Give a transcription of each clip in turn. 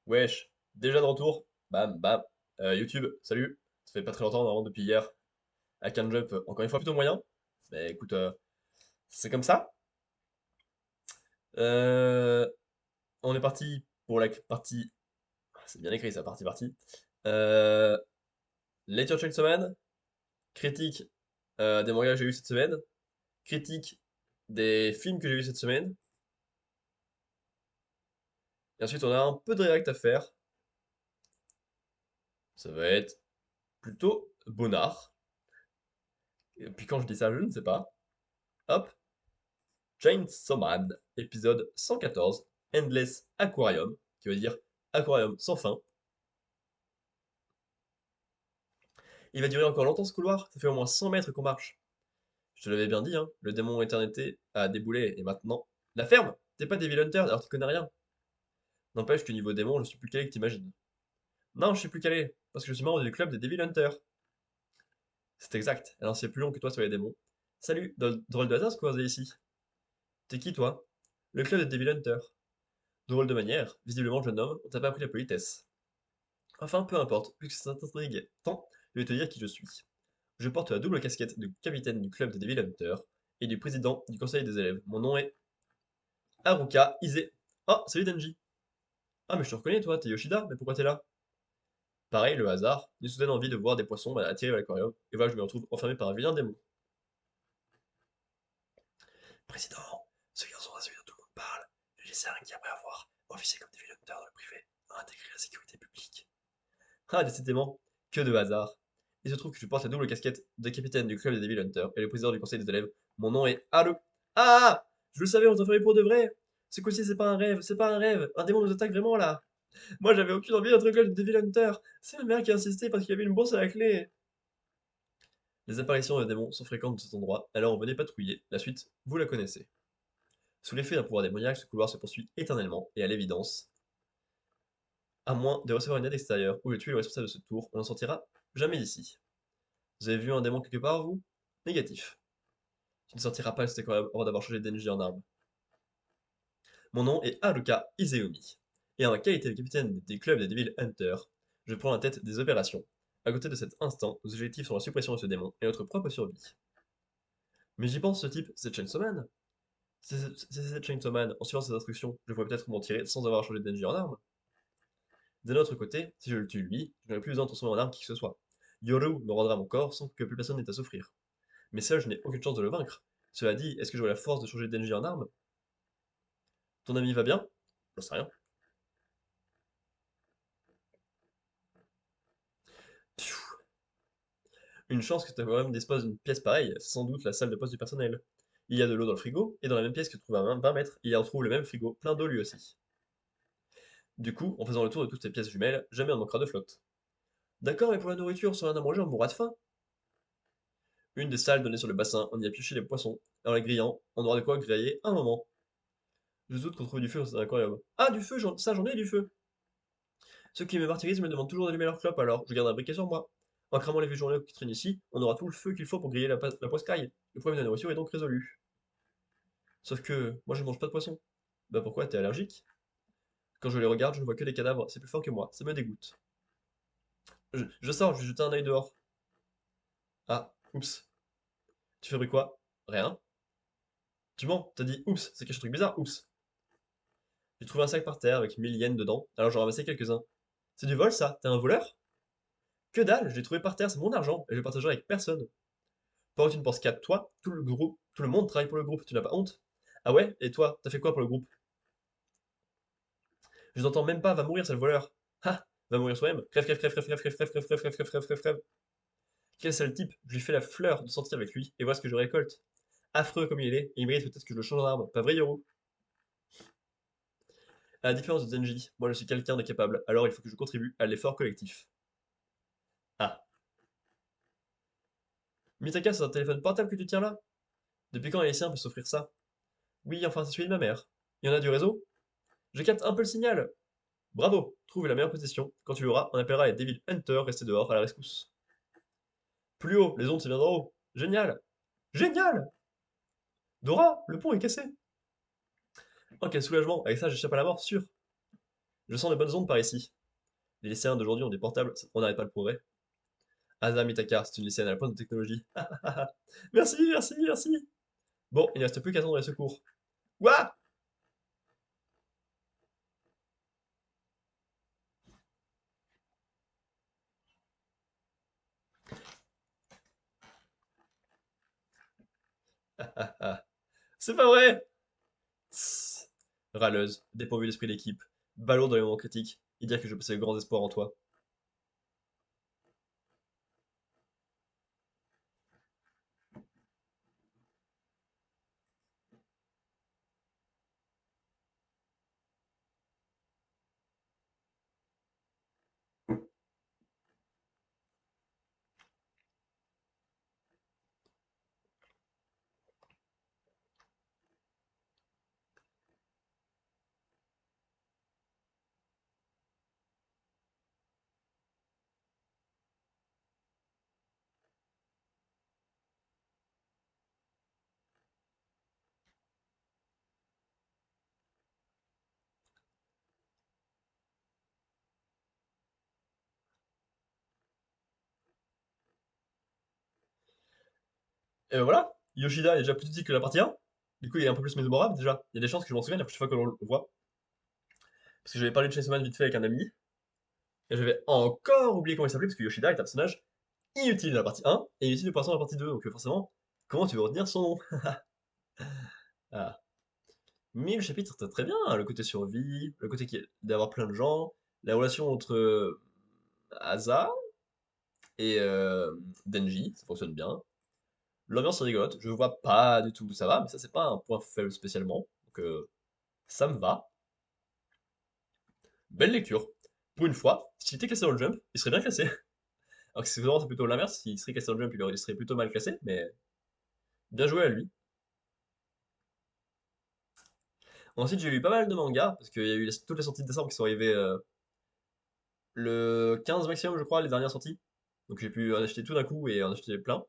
Wesh, déjà de retour. Bam, bam. YouTube, salut. Ça fait pas très longtemps, normalement, depuis hier. I can jump, encore une fois, plutôt moyen. Mais écoute, c'est comme ça. Euh, on est parti pour la partie. C'est bien écrit ça, partie. Euh, Lecture chaque semaine. Critique des mangas que j'ai eu cette semaine. Critique des films que j'ai eu cette semaine. Et ensuite, on a un peu de react à faire. Ça va être plutôt bonnard. Et puis quand je dis ça, je ne sais pas. Hop. Chainsaw Man, épisode 114, Endless Aquarium, qui veut dire aquarium sans fin. Il va durer encore longtemps ce couloir, ça fait au moins 100 mètres qu'on marche. Je te l'avais bien dit, hein, le démon éternité a déboulé, et maintenant... La ferme! T'es pas Devil Hunter, alors tu connais rien. N'empêche que niveau démon, je suis plus calé que t'imagines. Non, je suis plus calé, parce que je suis membre du club des Devil Hunters. C'est exact, alors c'est plus long que toi sur les démons. Salut, drôle de hasard ce qu'on ici. T'es qui toi? Le club des Devil Hunters. Drôle de manière, visiblement jeune homme, on t'a pas appris la politesse. Enfin, peu importe, puisque ça t'intrigue tant, je vais te dire qui je suis. Je porte la double casquette de capitaine du club des Devil Hunters et du président du conseil des élèves. Mon nom est Haruka Ise. Oh, salut Denji. Ah, mais je te reconnais, toi, t'es Yoshida, mais pourquoi t'es là? Pareil, le hasard, une soudaine envie de voir des poissons m'a attiré à l'aquarium, et voilà, je me retrouve enfermé par un vilain démon. Président, ce garçon à celui dont tout le monde parle, le lycéen qui, après avoir officié comme Devil Hunter dans le privé, a intégré la sécurité publique. Ah, décidément, que de hasard. Il se trouve que je porte la double casquette de capitaine du club des Devil Hunters et le président du conseil des élèves. Mon nom est Haru. Ah! Je le savais, on t'enfermait pour de vrai! Ce coup-ci, c'est pas un rêve, c'est pas un rêve! Un démon nous attaque vraiment là! Moi, j'avais aucune envie d'être au club des Devil Hunters! C'est ma mère qui a insisté parce qu'il y avait une bourse à la clé! Les apparitions de démons sont fréquentes de cet endroit, alors on venait patrouiller. La suite, vous la connaissez. Sous l'effet d'un pouvoir démoniaque, ce couloir se poursuit éternellement, et à l'évidence, à moins de recevoir une aide extérieure ou de tuer le responsable de ce tour, on n'en sortira jamais d'ici. Vous avez vu un démon quelque part, vous? Négatif. Tu ne sortiras pas de cet aquarium avant d'avoir changé d'NJ en arme. Mon nom est Haruka Iseumi. Et en qualité de capitaine des clubs des Devil Hunters, je prends la tête des opérations. À côté de cet instant, nos objectifs sont la suppression de ce démon et notre propre survie. Mais j'y pense, ce type, c'est Chainsaw Man. C'est cette Chainsaw Man, en suivant ses instructions, je pourrais peut-être m'en tirer sans avoir changé d'NJ en arme. D'un autre côté, si je le tue lui, je n'aurai plus besoin de transformer en arme qui que ce soit. Yoru me rendra mon corps sans que plus personne n'ait à souffrir. Mais seul, je n'ai aucune chance de le vaincre. Cela dit, est-ce que j'aurai la force de changer d'NJ en arme? Ton ami va bien? J'en sais rien. Pfiou. Une chance que cet aquarium dispose d'une pièce pareille, c'est sans doute la salle de poste du personnel. Il y a de l'eau dans le frigo, et dans la même pièce que trouve à 20 mètres, il y a retrouve le même frigo, plein d'eau lui aussi. Du coup, en faisant le tour de toutes ces pièces jumelles, jamais on manquera de flotte. D'accord, mais pour la nourriture, sans rien à manger, on mourra de faim. Une des salles donnait sur le bassin, on y a pioché les poissons, et en les grillant, on aura de quoi griller un moment. Je doute qu'on trouve du feu dans cet aquarium. Ah, du feu, ça j'en ai du feu. Ceux qui me martyrisent me demandent toujours d'allumer leur clope, alors je garde un briquet sur moi. En cramant les vieux journaux qui traînent ici, on aura tout le feu qu'il faut pour griller la poiscaille. Le problème de la nourriture est donc résolu. Sauf que, moi je mange pas de poisson. Bah pourquoi, t'es allergique? Quand je les regarde, je ne vois que des cadavres, c'est plus fort que moi, ça me dégoûte. Je sors, je vais jeter un œil dehors. Ah, oups. Tu fabriques quoi? Rien. Tu mens, t'as dit oups, c'est quelque truc bizarre, oups. J'ai trouvé un sac par terre avec 1000 yens dedans, alors j'en ai ramassé quelques-uns. C'est du vol ça? T'es un voleur? Que dalle, je l'ai trouvé par terre, c'est mon argent, et je le partagerai avec personne. Pourquoi tu ne penses qu'à toi? Tout le groupe, tout le monde travaille pour le groupe, tu n'as pas honte? Ah ouais? Et toi, t'as fait quoi pour le groupe? Je n'entends même pas, va mourir, c'est le voleur. Ah! Va mourir soi-même. Crève, crève, crève, crève, crève, crève, crève, crève, crève, crève, crève, crève, crève, crève. Quel sale type! Je lui fais la fleur de sortir avec lui, et voilà ce que je récolte. Affreux comme il est, et il mérite peut-être que je le change en arme, pas vrai, Yoru? À la différence de Zenji, moi je suis quelqu'un de capable, alors il faut que je contribue à l'effort collectif. Ah. Mitaka, c'est un téléphone portable que tu tiens là? Depuis quand un lycéen peut s'offrir ça? Oui, enfin c'est celui de ma mère. Il y en a du réseau? Je capte un peu le signal. Bravo, trouve la meilleure position. Quand tu l'auras, on appellera les Devil Hunters restés dehors à la rescousse. Plus haut, les ondes c'est bien d'en haut. Génial! Génial! Dora, le pont est cassé. Oh quel soulagement, avec ça j'échappe à la mort, sûr. Je sens les bonnes ondes par ici. Les lycéens d'aujourd'hui ont des portables, on n'arrête pas le progrès. Asa Mitaka, c'est une lycéenne à la pointe de technologie. Merci, merci, merci. Bon, il ne reste plus qu'à attendre les secours. Quoi? C'est pas vrai! Tss. Râleuse, dépourvue d'esprit d'équipe, ballot dans les moments critiques, et dire que je passais de grands espoirs en toi. Et voilà, Yoshida est déjà plus petit que la partie 1. Du coup, il est un peu plus mémorable déjà. Il y a des chances que je m'en souvienne la prochaine fois que l'on le voit. Parce que j'avais parlé de Chainsaw Man vite fait avec un ami, et j'avais encore oublié comment il s'appelait, parce que Yoshida est un personnage inutile dans la partie 1, et inutile de poisson dans la partie 2, donc forcément, comment tu veux retenir son nom? Ah. Mais le chapitre était très bien, hein, le côté survie, le côté d'avoir plein de gens, la relation entre Asa et Denji, ça fonctionne bien. L'ambiance est rigolote, je vois pas du tout où ça va, mais ça c'est pas un point faible spécialement, donc ça me va. Belle lecture. Pour une fois, s'il était classé dans le jump, il serait bien classé. Alors que c'est vraiment c'est plutôt l'inverse, s'il serait classé dans le jump, il serait plutôt mal classé, mais bien joué à lui. Ensuite, j'ai lu pas mal de mangas, parce qu'il y a eu toutes les sorties de décembre qui sont arrivées le 15 maximum, je crois, les dernières sorties. Donc j'ai pu en acheter tout d'un coup et en acheter plein.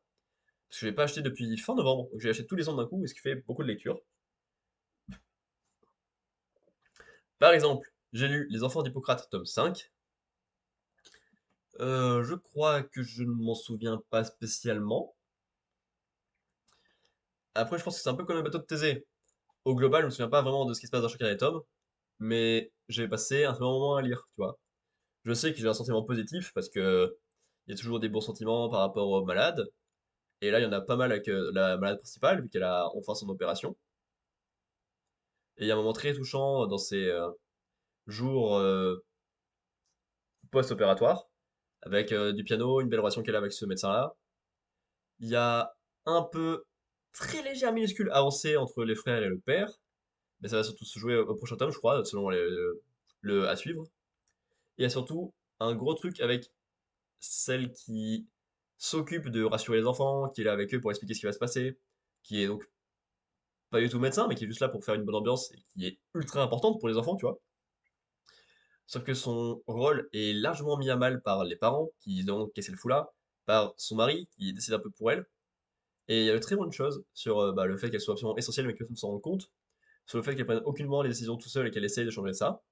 Parce que je l'ai pas acheté depuis fin novembre, donc j'ai acheté tous les ans d'un coup, et ce qui fait beaucoup de lectures. Par exemple, j'ai lu Les Enfants d'Hippocrate, tome 5. Je crois que je ne m'en souviens pas spécialement. Après, je pense que c'est un peu comme le bateau de Thésée. Au global, je me souviens pas vraiment de ce qui se passe dans chacun des tomes, mais j'ai passé un très bon moment à lire, tu vois. Je sais que j'ai un sentiment positif parce que il y a toujours des bons sentiments par rapport aux malades, et là il y en a pas mal avec la malade principale, vu qu'elle a enfin son opération. Et il y a un moment très touchant dans ces jours post-opératoires, avec du piano, une belle relation qu'elle a avec ce médecin-là. Il y a un peu très léger minuscule avancé entre les frères et le père, mais ça va surtout se jouer au prochain tome, je crois, selon le à suivre. Et il y a surtout un gros truc avec celle qui s'occupe de rassurer les enfants, qui est là avec eux pour expliquer ce qui va se passer, qui est donc pas du tout médecin, mais qui est juste là pour faire une bonne ambiance et qui est ultra importante pour les enfants, tu vois. Sauf que son rôle est largement mis à mal par les parents, qui demandent qu'est-ce qu'elle fout là, par son mari, qui décide un peu pour elle. Et il y a de très bonnes choses sur bah, le fait qu'elle soit absolument essentielle, mais que personne ne s'en rende compte, sur le fait qu'elle prenne aucunement les décisions tout seule et qu'elle essaye de changer ça.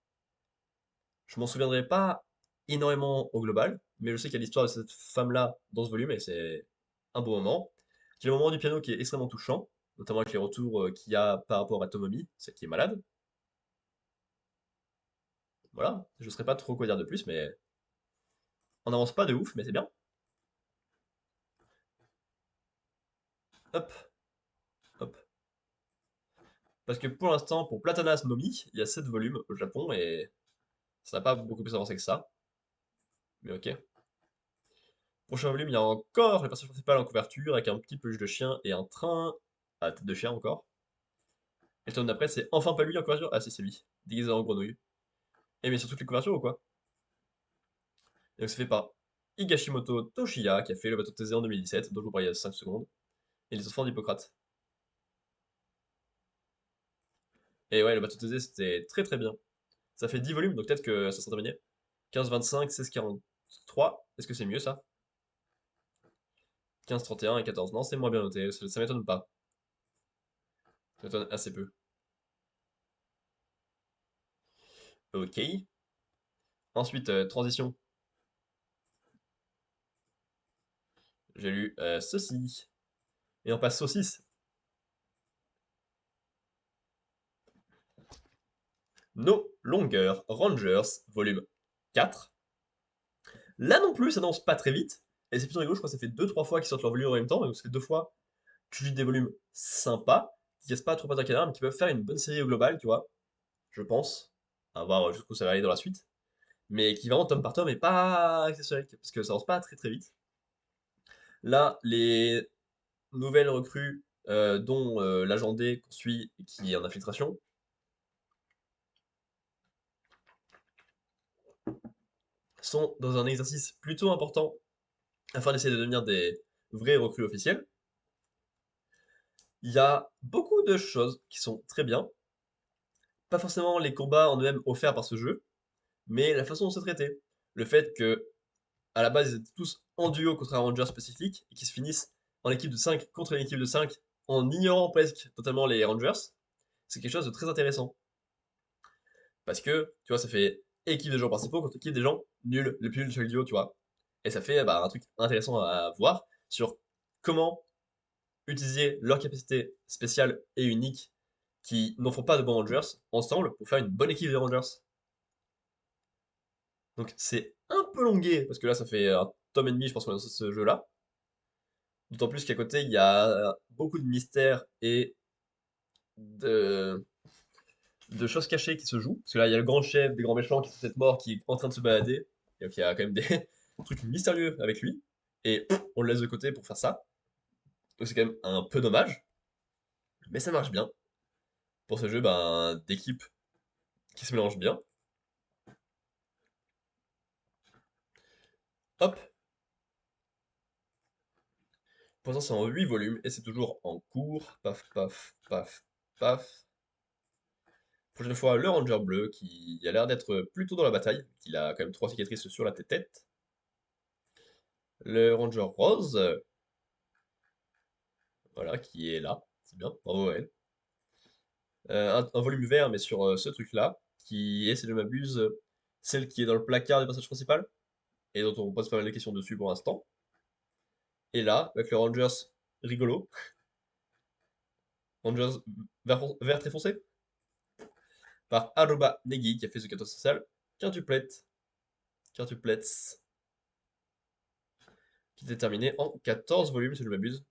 Je m'en souviendrai pas énormément au global, mais je sais qu'il y a l'histoire de cette femme-là dans ce volume et c'est un beau moment. Il y a le moment du piano qui est extrêmement touchant, notamment avec les retours qu'il y a par rapport à Tomomi, celle qui est malade. Voilà, je ne saurais pas trop quoi dire de plus, mais on n'avance pas de ouf, mais c'est bien. Hop, hop. Parce que pour l'instant, pour Platanas Momi, il y a 7 volumes au Japon et ça n'a pas beaucoup plus avancé que ça, mais ok. Prochain volume, il y a encore le personnage principal en couverture avec un petit peluche de chien et un train à tête de chien encore. Et le tome d'après, c'est enfin pas lui en couverture. Ah, si, c'est lui, déguisé en grenouille. Et bien sur toutes les couvertures ou quoi? Et donc c'est fait par Higashimoto Toshiya qui a fait le bateau de Thésée en 2017, dont je vous parlais il y a 5 secondes, et les enfants d'Hippocrate. Et ouais, le bateau de Thésée c'était très très bien. Ça fait 10 volumes, donc peut-être que ça sera terminé. 15, 25, 16, 43. Est-ce que c'est mieux ça? 15, 31 et 14. Non, c'est moins bien noté, ça m'étonne pas. Ça m'étonne assez peu. Ok. Ensuite, transition, j'ai lu ceci. Et on passe saucisse. No Longer Rangers, volume 4. Là non plus, ça danse pas très vite. Et c'est plutôt rigolo, je crois que ça fait deux trois fois qu'ils sortent leur volume en même temps. Donc c'est deux fois tu lis des volumes sympas, qui cassent pas trop patin canard, mais qui peuvent faire une bonne série au global, tu vois. Je pense. À voir jusqu'où ça va aller dans la suite. Mais qui vraiment tome par tome est pas exceptionnel, parce que ça avance pas très très vite. Là, les nouvelles recrues, dont l'agent D qu'on suit et qui est en infiltration, sont dans un exercice plutôt important afin d'essayer de devenir des vrais recrues officiels. Il y a beaucoup de choses qui sont très bien. Pas forcément les combats en eux-mêmes offerts par ce jeu, mais la façon dont c'est traité. Le fait que, à la base, ils étaient tous en duo contre un ranger spécifique et qu'ils se finissent en équipe de 5 contre une équipe de 5 en ignorant presque totalement les rangers, c'est quelque chose de très intéressant. Parce que, tu vois, ça fait équipe de gens principaux contre équipe des gens nuls, le plus nul de chaque duo, tu vois. Et ça fait bah, un truc intéressant à voir sur comment utiliser leurs capacités spéciales et uniques qui n'en font pas de bons Rangers ensemble pour faire une bonne équipe de Rangers. Donc c'est un peu longué, parce que là ça fait un tome et demi, je pense qu'on est dans ce jeu-là. D'autant plus qu'à côté, il y a beaucoup de mystères et de, de choses cachées qui se jouent. Parce que là, il y a le grand chef des grands méchants qui est censé être mort, qui est en train de se balader. Et donc il y a quand même des trucs mystérieux avec lui. Et on le laisse de côté pour faire ça. Donc c'est quand même un peu dommage. Mais ça marche bien. Pour ce jeu ben, d'équipe qui se mélange bien. Hop, pour l'instant c'est en 8 volumes et c'est toujours en cours. Paf, paf, paf, paf. Prochaine fois, le Ranger bleu qui a l'air d'être plutôt dans la bataille. Il a quand même 3 cicatrices sur la tête. Le Ranger rose, voilà, qui est là. C'est bien, bravo à elle. Un volume vert, mais sur ce truc-là, qui est, si je ne m'abuse, celle qui est dans le placard du passage principal, et dont on pose pas mal de questions dessus pour l'instant. Et là, avec le Rangers rigolo, Rangers vert très foncé, par Aruba Negi, qui a fait ce 14 social, quintuplet, quintuplets, qui était terminé en 14 volumes, si je ne m'abuse,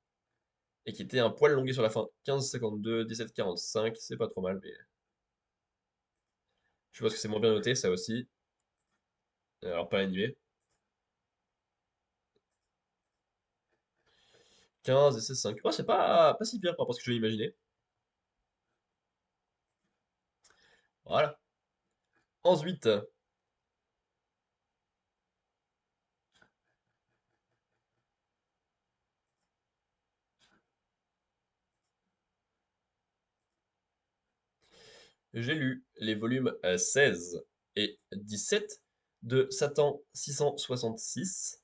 et qui était un poil longué sur la fin. 15,52, 17,45, c'est pas trop mal, mais je pense que c'est moins bien noté, ça aussi. Alors, pas l'animé. 15 et 16,5. Oh, c'est pas si pire par rapport à ce que je vais imaginer. Voilà. Ensuite, j'ai lu les volumes 16 et 17 de Satan 666.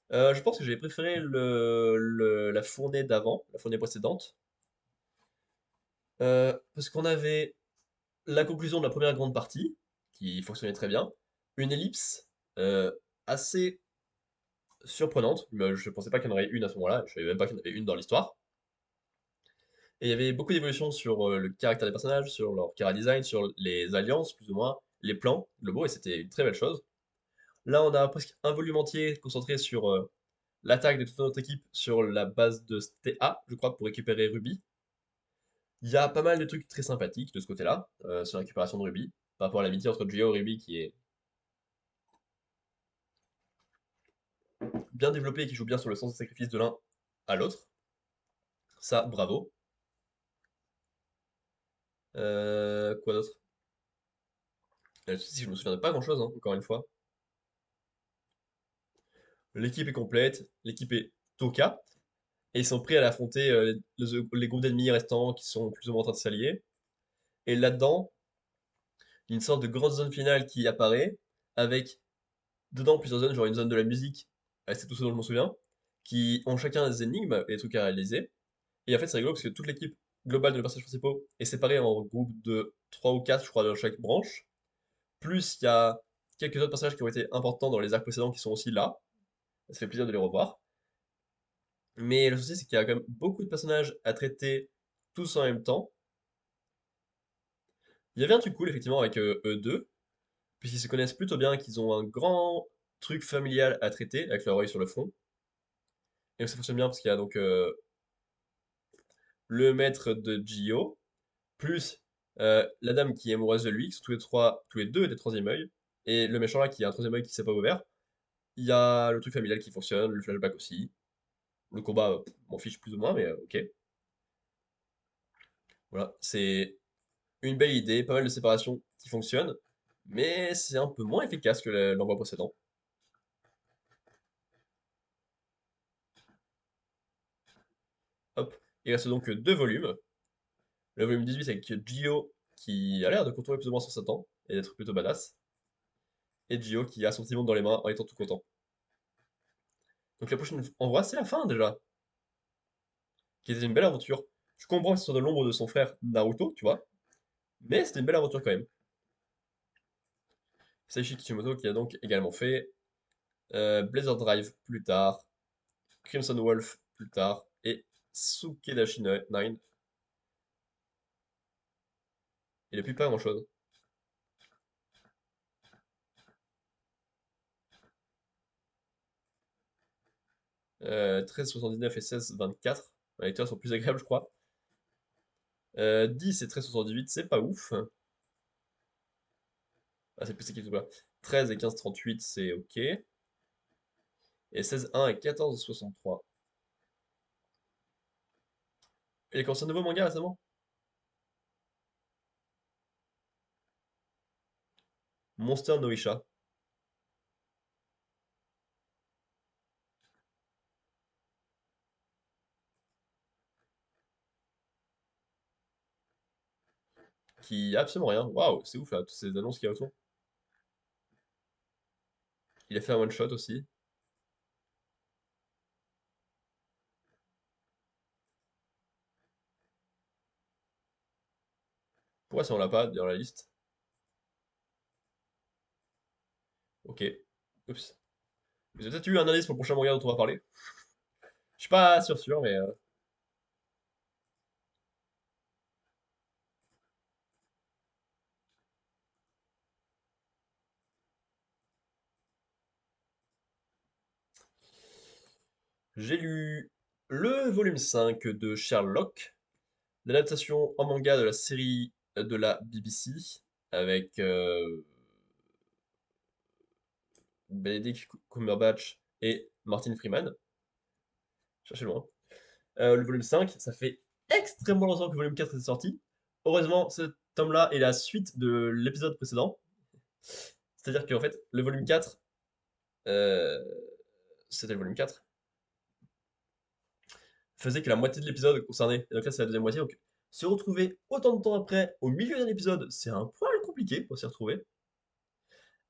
Je pense que j'ai préféré la fournée d'avant, la fournée précédente, parce qu'on avait la conclusion de la première grande partie, qui fonctionnait très bien, une ellipse assez surprenante, mais je pensais pas qu'il y en aurait une à ce moment-là, je savais même pas qu'il y en avait une dans l'histoire. Et il y avait beaucoup d'évolutions sur le caractère des personnages, sur leur chara design, sur les alliances, plus ou moins, les plans globaux, et c'était une très belle chose. Là, on a presque un volume entier concentré sur l'attaque de toute notre équipe sur la base de TA, je crois, pour récupérer Ruby. Il y a pas mal de trucs très sympathiques de ce côté-là, sur la récupération de Ruby, par rapport à l'amitié entre Gio et Ruby qui est bien développée et qui joue bien sur le sens du sacrifice de l'un à l'autre. Ça, bravo. Quoi d'autre? Si je me souviens de pas grand-chose, hein, encore une fois. L'équipe est complète, l'équipe est Toka, et ils sont prêts à affronter les groupes d'ennemis restants qui sont plus ou moins en train de s'allier. Et là-dedans, il y a une sorte de grosse zone finale qui apparaît, avec dedans plusieurs zones, genre une zone de la musique, c'est tout ce dont je me souviens, qui ont chacun des énigmes et des trucs à réaliser. Et en fait, c'est rigolo parce que toute l'équipe globale de nos personnages principaux est séparée en groupes de 3 ou 4, je crois, dans chaque branche, Plus il y a quelques autres personnages qui ont été importants dans les arcs précédents qui sont aussi là. Ça fait plaisir de les revoir. Mais le souci, c'est qu'il y a quand même beaucoup de personnages à traiter tous en même temps. Il y avait un truc cool, effectivement, avec eux deux, puisqu'ils se connaissent plutôt bien, qu'ils ont un grand truc familial à traiter avec leur œil sur le front. Et donc ça fonctionne bien parce qu'il y a donc le maître de Gio, plus la dame qui est amoureuse de lui, qui sont tous les deux des troisième œil, et le méchant là qui a un troisième œil qui s'est pas ouvert. Il y a le truc familial qui fonctionne, le flashback aussi. Le combat, m'en fiche plus ou moins, mais ok. Voilà, c'est une belle idée, pas mal de séparation qui fonctionne, mais c'est un peu moins efficace que l'envoi précédent. Hop, il reste donc deux volumes. Le volume 18 avec Gio qui a l'air de contourner plus ou moins son Satan et d'être plutôt badass. Et Gio qui a son petit monde dans les mains en étant tout content. Donc la prochaine envoi, c'est la fin déjà, qui était une belle aventure. Je comprends que ce soit de l'ombre de son frère Naruto, tu vois, mais c'était une belle aventure quand même. Seishi Kishimoto qui a donc également fait Blazer Drive plus tard, Crimson Wolf plus tard, et Sukedashi 9. Et depuis pas grand chose. 13,79 et 16,24. Les lecteurs sont plus agréables, je crois. 10 et 13,78, c'est pas ouf. Ah, c'est plus équipe tout là. 13 et 15,38, c'est ok. Et 16,1 et 14,63. Il a commencé un nouveau manga récemment? Monster no Isha, qui a absolument rien. Waouh, c'est ouf là, toutes ces annonces qu'il y a autour. Il a fait un one shot aussi. Pourquoi ça on l'a pas dans la liste? Ok. Oups. Vous avez peut-être eu un indice pour le prochain manga dont on va parler? Je suis pas sûr, mais j'ai lu le volume 5 de Sherlock, l'adaptation en manga de la série de la BBC, avec Benedict Cumberbatch et Martin Freeman. Cherchez loin. Le volume 5, ça fait extrêmement longtemps que le volume 4 est sorti. Heureusement, ce tome-là est la suite de l'épisode précédent. C'est-à-dire qu'en fait, le volume 4, euh, c'était le volume 4, faisait que la moitié de l'épisode concernait. Et donc là, c'est la deuxième moitié. Donc, se retrouver autant de temps après, au milieu d'un épisode, c'est un poil compliqué pour s'y retrouver.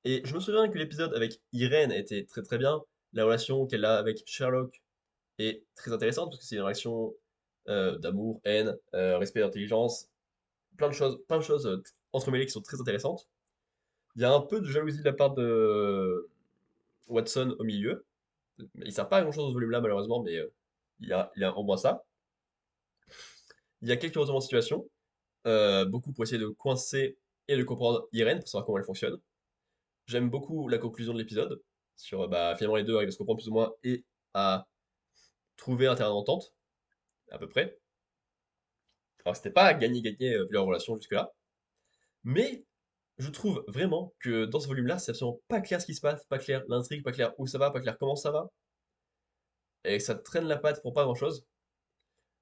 Et je me souviens que l'épisode avec Irène était très très bien. La relation qu'elle a avec Sherlock est très intéressante parce que c'est une relation d'amour, haine, respect d'intelligence, plein de choses entremêlées qui sont très intéressantes. Il y a un peu de jalousie de la part de Watson au milieu. Il sert pas à grand chose dans ce volume-là, malheureusement, mais il y a au moins ça. Il y a quelques retournements de situation, beaucoup pour essayer de coincer et de comprendre Irène pour savoir comment elle fonctionne. J'aime beaucoup la conclusion de l'épisode, sur bah, finalement les deux arrivent à se comprendre plus ou moins et à trouver un terrain d'entente, à peu près. Alors c'était pas gagner-gagner vu leur relation jusque-là, mais je trouve vraiment que dans ce volume-là, c'est absolument pas clair ce qui se passe, pas clair l'intrigue, pas clair où ça va, pas clair comment ça va, et ça traîne la patte pour pas grand-chose.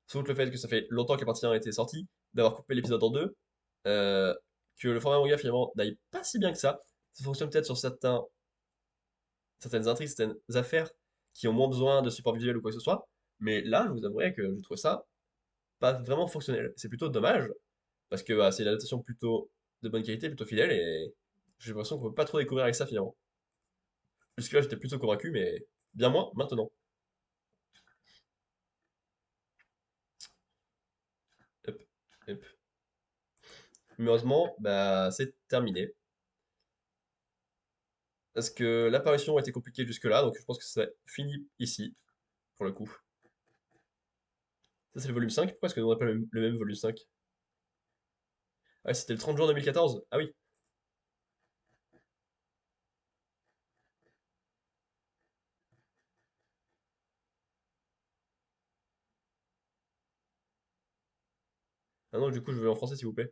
Sauf le fait que ça fait longtemps que la partie 1 a été sortie, d'avoir coupé l'épisode en deux, euh, que le format manga finalement n'aille pas si bien que ça. Ça fonctionne peut-être sur certaines intrigues, certaines affaires qui ont moins besoin de support visuel ou quoi que ce soit, mais là, je vous avouerai que je trouve ça pas vraiment fonctionnel. C'est plutôt dommage, parce que bah, c'est une adaptation plutôt de bonne qualité, plutôt fidèle, et j'ai l'impression qu'on peut pas trop découvrir avec ça finalement. Jusque-là, j'étais plutôt convaincu, mais bien moins maintenant. Hop, hop. Mais heureusement, bah, c'est terminé. Parce que l'apparition a été compliquée jusque-là, donc je pense que c'est fini ici, pour le coup. Ça, c'est le volume 5. Pourquoi est-ce que nous on pas le même volume 5? Ah, c'était le 30 juin 2014. Ah oui. Ah non, du coup, je veux en français, s'il vous plaît.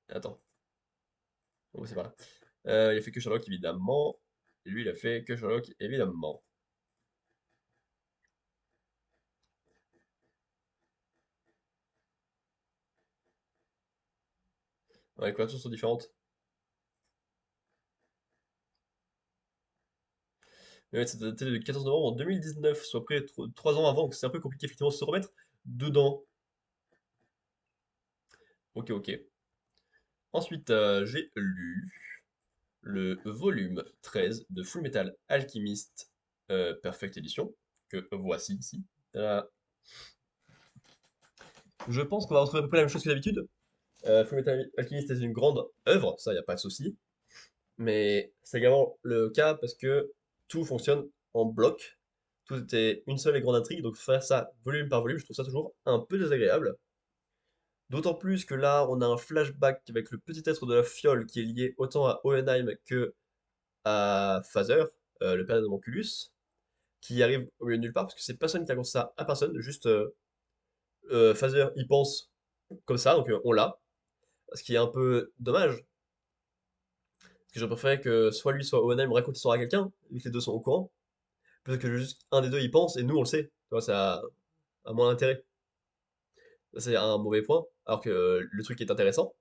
Attends. Bon, c'est pas là. Il a fait que Sherlock, évidemment. Et lui, il a fait que Sherlock, évidemment. Ouais, les couvertures sont différentes. Mais ouais, c'est daté le 14 novembre 2019, soit près de 3 ans avant, donc c'est un peu compliqué effectivement de se remettre dedans. Ok, ok. Ensuite, j'ai lu le volume 13 de Fullmetal Alchemist Perfect Edition, que voici ici. Euh, je pense qu'on va retrouver à peu près la même chose que d'habitude. Fullmetal Alchemist est une grande œuvre, ça, y a pas de souci. Mais c'est également le cas parce que tout fonctionne en bloc. Tout était une seule et grande intrigue, donc faire ça volume par volume, je trouve ça toujours un peu désagréable. D'autant plus que là, on a un flashback avec le petit être de la fiole qui est lié autant à Hohenheim que à Phaser, le père d'Homunculus, qui arrive au milieu de nulle part, parce que c'est personne qui annonce ça à personne, juste Phaser y pense comme ça, donc on l'a. Ce qui est un peu dommage, parce que je préférais que soit lui, soit Hohenheim racontent l'histoire à quelqu'un, vu que les deux sont au courant, plutôt que juste un des deux y pense et nous on le sait. Tu vois, ça a moins d'intérêt. Ça, c'est un mauvais point, alors que le truc est intéressant.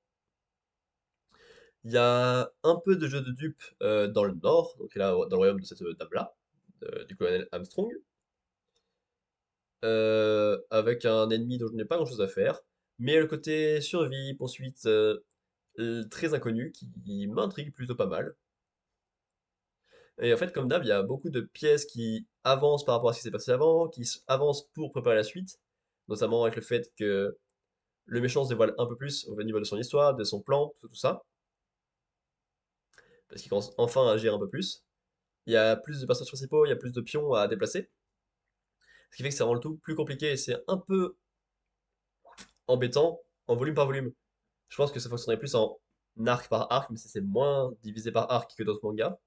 Il y a un peu de jeu de dupes dans le nord, donc là, dans le royaume de cette dame-là, du colonel Armstrong, avec un ennemi dont je n'ai pas grand-chose à faire. Mais le côté survie, poursuite, très inconnu, qui m'intrigue plutôt pas mal. Et en fait, comme d'hab, il y a beaucoup de pièces qui avancent par rapport à ce qui s'est passé avant, qui avancent pour préparer la suite, notamment avec le fait que le méchant se dévoile un peu plus au niveau de son histoire, de son plan, tout ça, parce qu'il commence enfin à agir un peu plus. Il y a plus de personnages principaux, il y a plus de pions à déplacer, ce qui fait que ça rend le tout plus compliqué et c'est un peu embêtant en volume par volume. Je pense que ça fonctionnerait plus en arc par arc, mais c'est moins divisé par arc que d'autres mangas.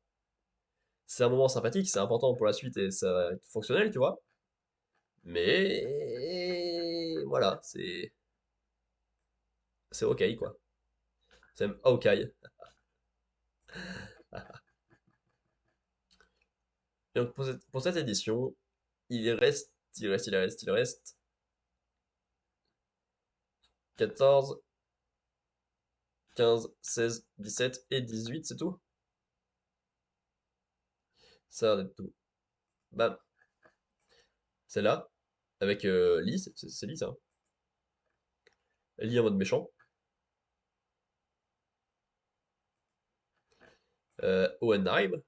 C'est un moment sympathique, c'est important pour la suite et ça va être fonctionnel, tu vois. Mais voilà, c'est ok quoi. C'est ok. Donc pour cette édition, il reste 14, 15, 16, 17 et 18, c'est tout. Ça va être tout. Bam, c'est là, avec Lee, c'est Lee ça, hein. Lee en mode méchant. Owenheim,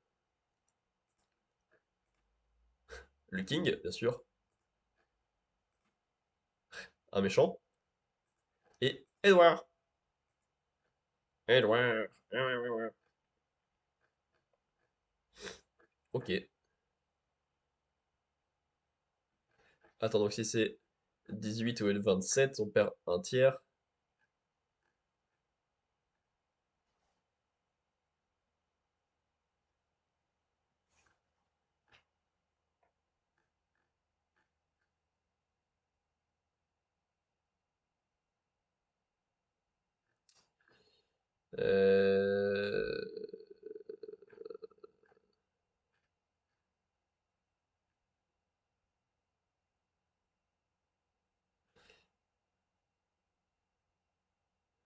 Luking, bien sûr, un méchant. Et Edward. Edward. Ok. Attends, donc si c'est 18 ou 27, on perd un tiers. Euh...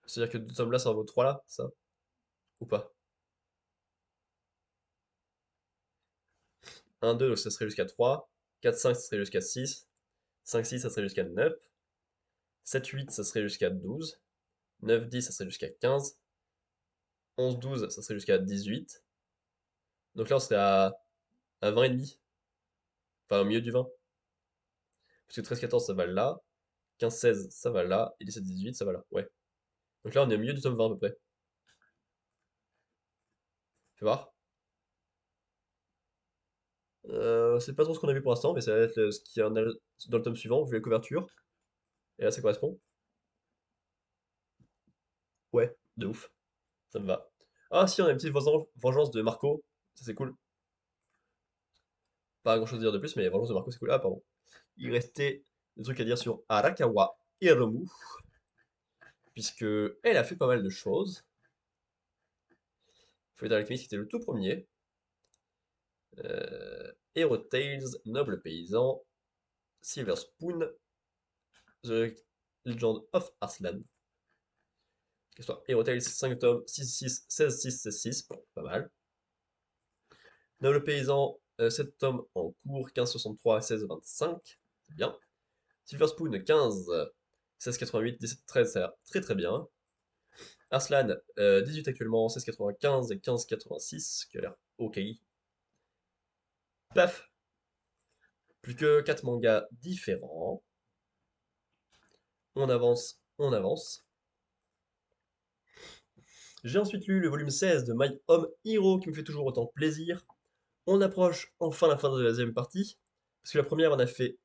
C'est-à-dire que deux tomes là, ça en vaut 3 là, ça? Ou pas? 1, 2, donc ça serait jusqu'à 3. 4, 5, ça serait jusqu'à 6. 5, 6, ça serait jusqu'à 9. 7, 8, ça serait jusqu'à 12. 9, 10, ça serait jusqu'à 15. 11, 12, ça serait jusqu'à 18. Donc là, on serait à 20 et demi. Enfin, au milieu du 20. Parce que 13, 14, ça va là. 15, 16, ça va là. Et 17, 18, ça va là. Ouais. Donc là, on est au milieu du tome 20 à peu près. Fais voir. C'est pas trop ce qu'on a vu pour l'instant, mais ça va être ce qui est dans le tome suivant, vu les couvertures. Et là, ça correspond. Ouais, de ouf. Ça me va. Ah si, on a une petite vengeance de Marco. Ça c'est cool. Pas grand chose à dire de plus, mais vengeance de Marco c'est cool. Ah pardon. Il restait des trucs à dire sur Arakawa Hiromu, puisque elle a fait pas mal de choses. Feuilleton Alchemist, c'était le tout premier. Hero Tales, Noble Paysan, Silver Spoon, The Legend of Arslan. Histoire Hero Tales, 5 tomes, 6-6, 16-6, 16-6, bon, pas mal. Noble Paysan, 7 tomes en cours, 15-63, 16-25, c'est bien. Silver Spoon, 15, 16-88, 17-13, ça a l'air très très bien. Arslan, 18 actuellement, 16,95 et 15,86, qui a l'air ok. Paf, plus que 4 mangas différents. On avance, on avance. J'ai ensuite lu le volume 16 de My Home Hero, qui me fait toujours autant plaisir. On approche enfin la fin de la deuxième partie, parce que la première, on a fait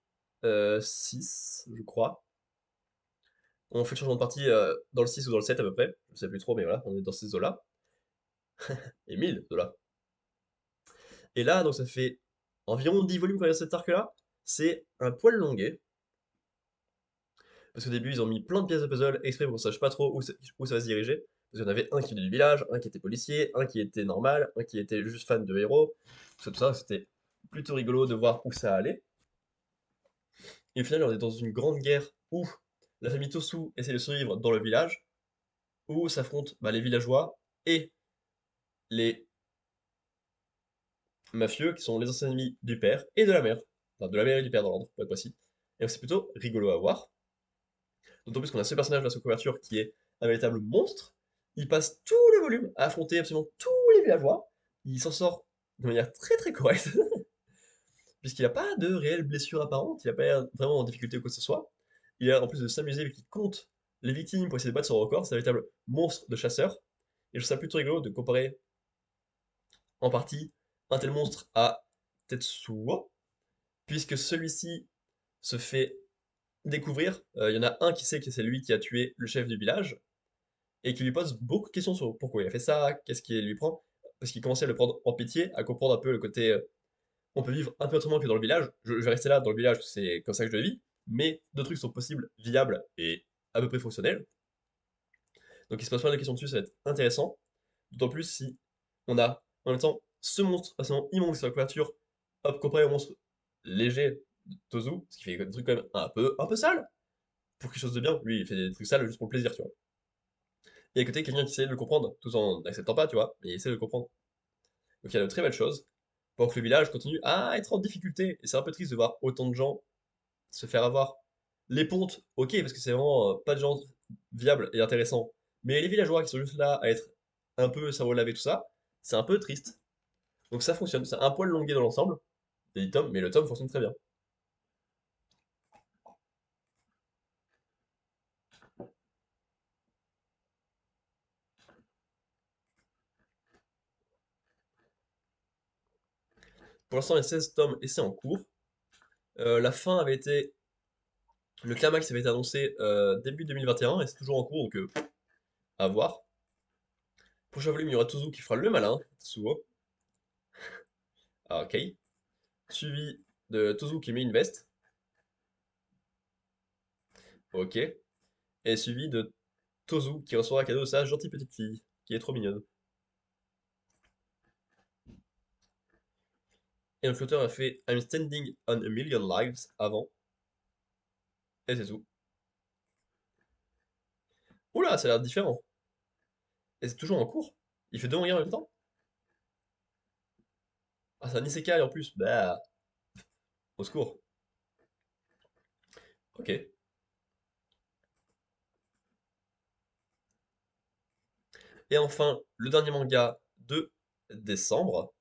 6, je crois. On fait le changement de partie dans le 6 ou dans le 7 à peu près. Je sais plus trop, mais voilà, on est dans ces eaux-là. Et 1000 de là. Et là, donc ça fait environ 10 volumes quand il y a cet arc-là. C'est un poil longué. Parce qu'au début, ils ont mis plein de pièces de puzzle exprès pour qu'on sache pas trop où ça va se diriger. Parce qu'il y en avait un qui venait du village, un qui était policier, un qui était normal, un qui était juste fan de héros. Tout ça, c'était plutôt rigolo de voir où ça allait. Et au final, on est dans une grande guerre où la famille Tosu essaie de survivre dans le village, où s'affrontent les villageois et les mafieux, qui sont les anciens ennemis du père et de la mère. Enfin, de la mère et du père dans l'ordre, pour être précis. Et donc c'est plutôt rigolo à voir. D'autant plus qu'on a ce personnage là sous couverture qui est un véritable monstre. Il passe tout le volume à affronter absolument tous les villageois. Il s'en sort de manière très très correcte, puisqu'il n'a pas de réelle blessure apparente, il n'a pas l'air vraiment en difficulté ou quoi que ce soit. Il a en plus de s'amuser, vu qu'il compte les victimes pour essayer de battre son record, c'est un véritable monstre de chasseur. Et je trouve ça plutôt rigolo de comparer en partie un tel monstre à Tetsuo, puisque celui-ci se fait découvrir. Il y en a un qui sait que c'est lui qui a tué le chef du village, et qui lui pose beaucoup de questions sur pourquoi il a fait ça, qu'est-ce qui lui prend, parce qu'il commençait à le prendre en pitié, à comprendre un peu le côté on peut vivre un peu autrement que dans le village. Je vais rester là dans le village, c'est comme ça que je le vis, mais d'autres trucs sont possibles, viables et à peu près fonctionnels. Donc il se passe pas mal de questions dessus, ça va être intéressant. D'autant plus si on a en même temps ce monstre absolument immense sur la couverture, hop, comparé au monstre léger de Tozu, ce qui fait des trucs quand même un peu sales, pour quelque chose de bien. Lui, il fait des trucs sales juste pour le plaisir, tu vois. Et à côté, quelqu'un qui essaie de le comprendre, tout en n'acceptant pas, tu vois, mais il essaie de le comprendre. Donc il y a de très belles choses, pour que le village continue à être en difficulté. Et c'est un peu triste de voir autant de gens se faire avoir. Les pontes, ok, parce que c'est vraiment pas de gens viables et intéressants. Mais les villageois qui sont juste là à être un peu cerveau lavé, tout ça, c'est un peu triste. Donc ça fonctionne, c'est un poil longué dans l'ensemble, des tomes, mais le tome fonctionne très bien. Pour l'instant, il y a 16 tomes et c'est en cours. La fin avait été. Le climax avait été annoncé début 2021 et c'est toujours en cours, donc à voir. Prochain volume, il y aura Tozu qui fera le malin, Tsuo. Ah, ok. Suivi de Tozu qui met une veste. Ok. Et suivi de Tozu qui reçoit un cadeau de sa gentille petite fille, qui est trop mignonne. Et donc l'auteur a fait I'm Standing on a Million Lives avant. Et c'est tout. Oula, ça a l'air différent. Et c'est toujours en cours. Il fait deux mangas en même temps. Ah, c'est un isekai en plus. Bah, au secours. Ok. Et enfin, le dernier manga de décembre.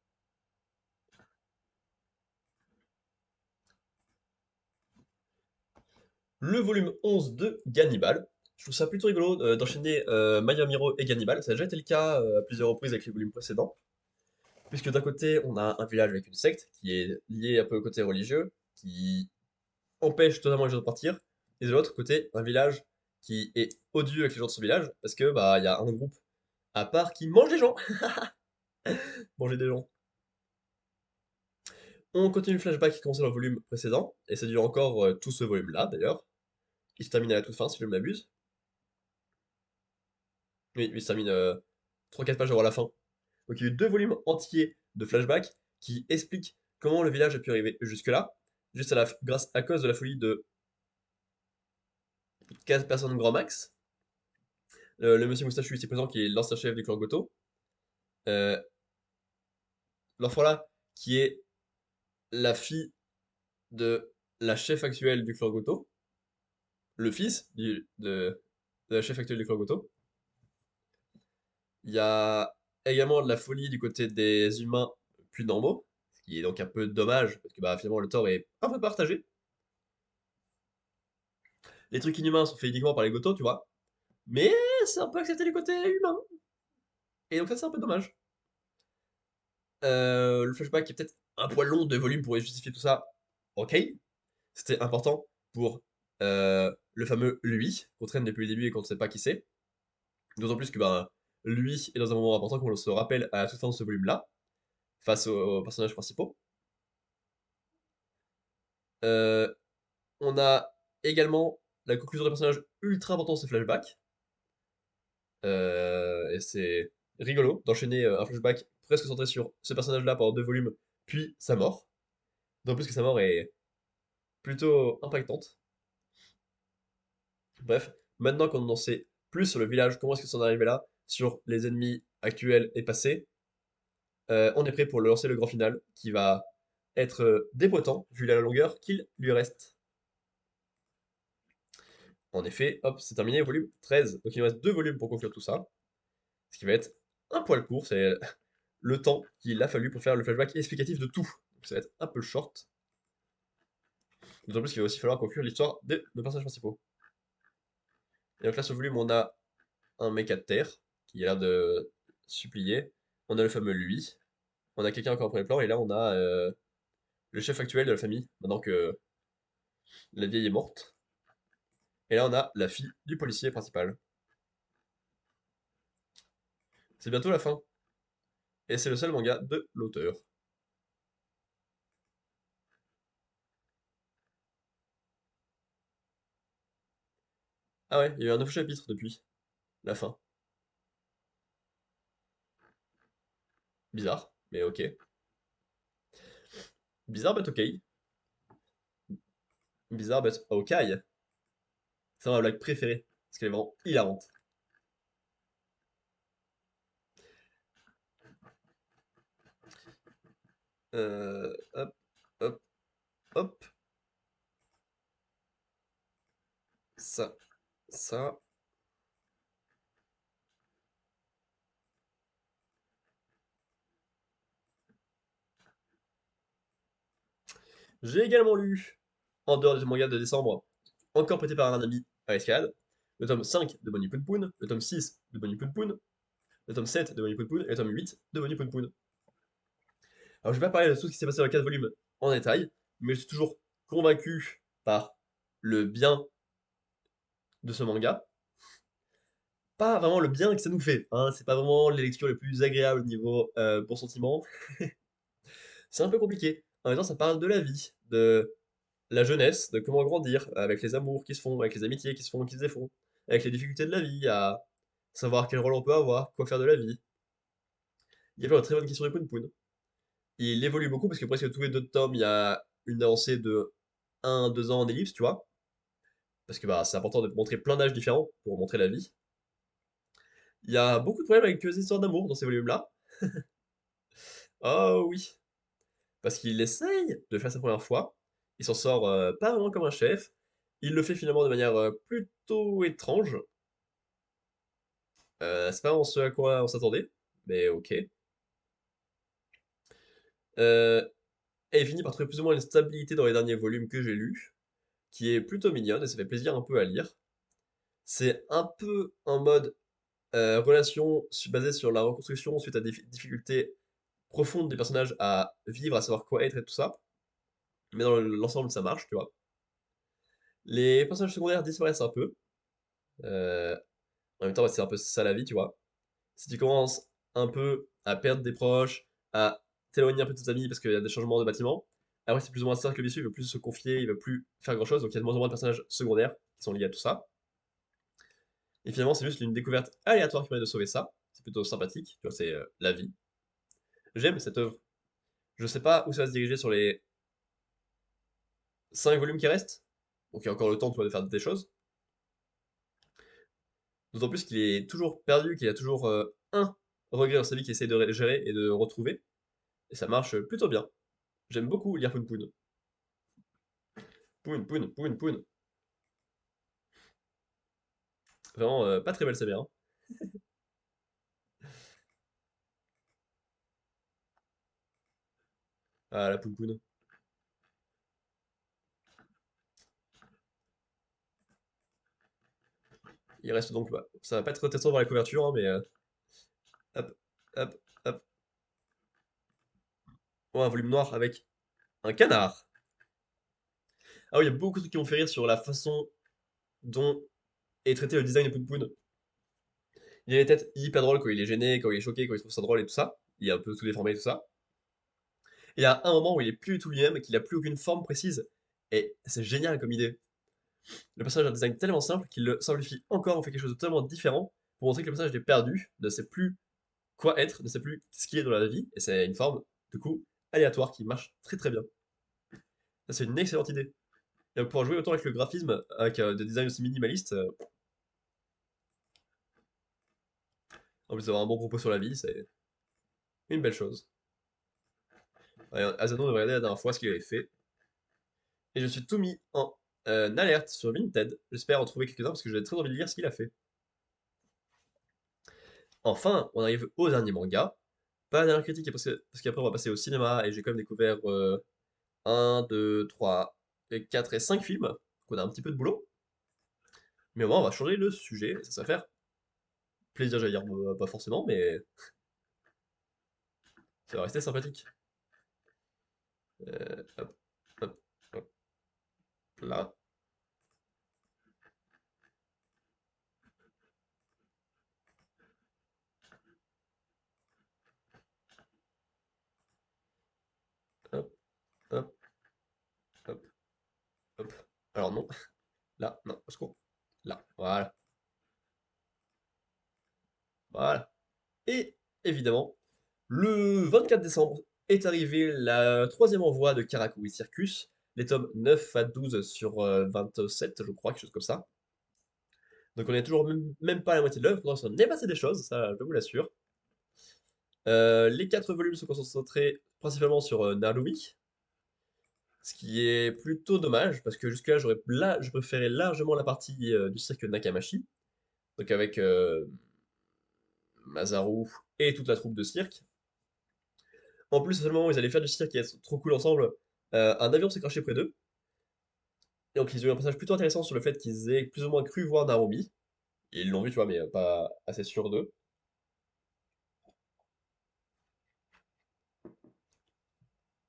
Le volume 11 de Gannibal. Je trouve ça plutôt rigolo d'enchaîner My Hero et Gannibal. Ça a déjà été le cas à plusieurs reprises avec les volumes précédents. Puisque d'un côté, on a un village avec une secte qui est liée un peu au côté religieux, qui empêche totalement les gens de partir, et de l'autre côté, un village qui est odieux avec les gens de ce village, parce que bah il y a un groupe à part qui mange les gens. Manger des gens. On continue le flashback qui commençait dans le volume précédent, et ça dure encore tout ce volume-là d'ailleurs. Il se termine à la toute fin, si je ne m'abuse. Oui, il se termine 3-4 pages avant la fin. Donc il y a eu deux volumes entiers de flashback qui expliquent comment le village a pu arriver jusque-là, juste grâce à cause de la folie de 4 personnes grand max. Le monsieur moustachu ici présent qui est l'ancien chef du clan Goto. Euh, L'enfant-là qui est la fille de la chef actuelle du clan Goto, le fils de la chef actuelle du clan Goto. Il y a également de la folie du côté des humains plus normaux, ce qui est donc un peu dommage, parce que bah, finalement le tort est un peu partagé. Les trucs inhumains sont faits uniquement par les Goto, tu vois, mais c'est un peu accepté du côté humain, et donc ça c'est un peu dommage. Le flashback est peut-être un poil long de volume pour justifier tout ça, ok, c'était important pour le fameux lui, qu'on traîne depuis le début et qu'on ne sait pas qui c'est. D'autant plus que bah, lui est dans un moment important qu'on se rappelle à la toute fin de ce volume-là, face aux personnages principaux. Euh, on a également la conclusion d'un personnage ultra important de ce flashback. Et c'est rigolo d'enchaîner un flashback presque centré sur ce personnage-là pendant deux volumes, puis sa mort. D'autant plus que sa mort est plutôt impactante. Bref, maintenant qu'on en sait plus sur le village, comment est-ce que ça en est arrivé là, sur les ennemis actuels et passés, on est prêt pour lancer le grand final, qui va être dépotant, vu la longueur qu'il lui reste. En effet, hop, c'est terminé, volume 13. Donc il nous reste deux volumes pour conclure tout ça, ce qui va être un poil court, c'est le temps qu'il a fallu pour faire le flashback explicatif de tout. Donc ça va être un peu short, d'autant plus qu'il va aussi falloir conclure l'histoire de nos personnages principaux. Et donc là, sur le volume, on a un méca de terre, qui a l'air de supplier. On a le fameux lui. On a quelqu'un encore en premier plan, et là, on a le chef actuel de la famille, maintenant que la vieille est morte. Et là, on a la fille du policier principal. C'est bientôt la fin. Et c'est le seul manga de l'auteur. Ah ouais, il y a eu un nouveau chapitre depuis la fin. Bizarre, mais ok. Bizarre, but ok. Bizarre, but ok. C'est ma blague préférée, parce qu'elle est vraiment hilarante. Hop, hop, hop. Ça, ça. J'ai également lu, en dehors du manga de décembre, encore prêté par un ami à Escalade, le tome 5 de Bonnie Poon Poon, le tome 6 de Bonnie Poon Poon, le tome 7 de Bonnie Poon Poon et le tome 8 de Bonnie Poon Poon. Alors je vais pas parler de tout ce qui s'est passé dans les 4 volumes en détail, mais je suis toujours convaincu par le bien de ce manga. Pas vraiment le bien que ça nous fait, hein, c'est pas vraiment les lectures les plus agréables niveau bon sentiment. C'est un peu compliqué. En même temps, ça parle de la vie, de la jeunesse, de comment grandir, avec les amours qui se font, avec les amitiés qui se font, qui se défont, avec les difficultés de la vie, à savoir quel rôle on peut avoir, quoi faire de la vie. Il y a plein de très bonnes questions de Poun Poun. Il évolue beaucoup parce que presque tous les deux tomes, il y a une avancée de 1-2 ans en ellipse, tu vois. Parce que bah, c'est important de montrer plein d'âges différents pour montrer la vie. Il y a beaucoup de problèmes avec les histoires d'amour dans ces volumes-là. Oh oui, parce qu'il essaye de faire sa première fois. Il s'en sort pas vraiment comme un chef. Il le fait finalement de manière plutôt étrange. C'est pas vraiment ce à quoi on s'attendait, mais ok. Euh, et il finit par trouver plus ou moins une stabilité dans les derniers volumes que j'ai lus, qui est plutôt mignonne et ça fait plaisir un peu à lire. C'est un peu en mode relation basée sur la reconstruction suite à des difficultés profonde des personnages à vivre, à savoir quoi être et tout ça. Mais dans l'ensemble, ça marche, tu vois. Les personnages secondaires disparaissent un peu. euh, En même temps, ouais, c'est un peu ça la vie, tu vois. Si tu commences un peu à perdre des proches, à t'éloigner un peu de tes amis parce qu'il y a des changements de bâtiment, après c'est plus ou moins un cercle vicieux, il veut plus se confier, il veut plus faire grand chose, donc il y a de moins en moins de personnages secondaires qui sont liés à tout ça. Et finalement, c'est juste une découverte aléatoire qui permet de sauver ça. C'est plutôt sympathique, tu vois, c'est la vie. J'aime cette œuvre. Je sais pas où ça va se diriger sur les 5 volumes qui restent, donc il y a encore le temps, tu vois, de faire des choses. D'autant plus qu'il est toujours perdu, qu'il y a toujours un regret dans sa vie qu'il essaie de gérer et de retrouver. Et ça marche plutôt bien. J'aime beaucoup lire Poun Poun. Poun Poun, Poun Poun. Vraiment pas très belle sa mère, hein. Ah, la Poun Poun. Il reste donc, bah, ça va pas être intéressant voir la couverture, hein, mais hop, hop, hop. Oh, un volume noir avec un canard. Ah oui, il y a beaucoup de trucs qui m'ont fait rire sur la façon dont est traité le design de Poun Poun. Il a les têtes hyper drôles quand il est gêné, quand il est choqué, quand il trouve ça drôle et tout ça. Il est un peu tout déformé et tout ça. Et il y a un moment où il est plus du tout lui-même, qu'il a plus aucune forme précise. Et c'est génial comme idée. Le personnage a un design tellement simple qu'il le simplifie encore, on fait quelque chose de totalement différent pour montrer que le personnage est perdu, ne sait plus quoi être, ne sait plus ce qu'il est dans la vie, et c'est une forme, du coup, aléatoire qui marche très très bien. Ça, c'est une excellente idée. Et pour jouer autant avec le graphisme, avec des designs aussi minimalistes, en plus d'avoir un bon propos sur la vie, c'est une belle chose. Ouais, Asano devrait regarder la dernière fois ce qu'il avait fait, et je suis tout mis en alerte sur Vinted. J'espère en trouver quelques-uns parce que j'ai très envie de lire ce qu'il a fait. Enfin, on arrive au dernier manga. Pas la dernière critique, parce qu'après on va passer au cinéma, et j'ai quand même découvert 1, 2, 3, 4 et 5 films. Donc on a un petit peu de boulot. Mais au moins, on va changer le sujet. Ça va faire plaisir, j'allais dire, pas forcément, mais ça va rester sympathique. Hop, hop, hop, là, hop, hop, hop, hop. Alors non, là, non, au secours. Là, voilà, voilà. Et évidemment, le 24 décembre est arrivé la troisième envoi de Karakuri Circus, les tomes 9 à 12 sur 27, je crois, quelque chose comme ça. Donc on est toujours même pas à la moitié de l'œuvre, pourtant il s'en est passé des choses, ça je vous l'assure. Les 4 volumes sont concentrés principalement sur Narumi, ce qui est plutôt dommage, parce que jusque-là, je préférais largement la partie du cirque Nakamashi, donc avec Masaru et toute la troupe de cirque. En plus, seulement ils allaient faire du cirque et être trop cool ensemble, un avion s'est craché près d'eux, et donc ils ont eu un passage plutôt intéressant sur le fait qu'ils aient plus ou moins cru voir Narumi, et ils l'ont vu, tu vois, mais pas assez sûr d'eux.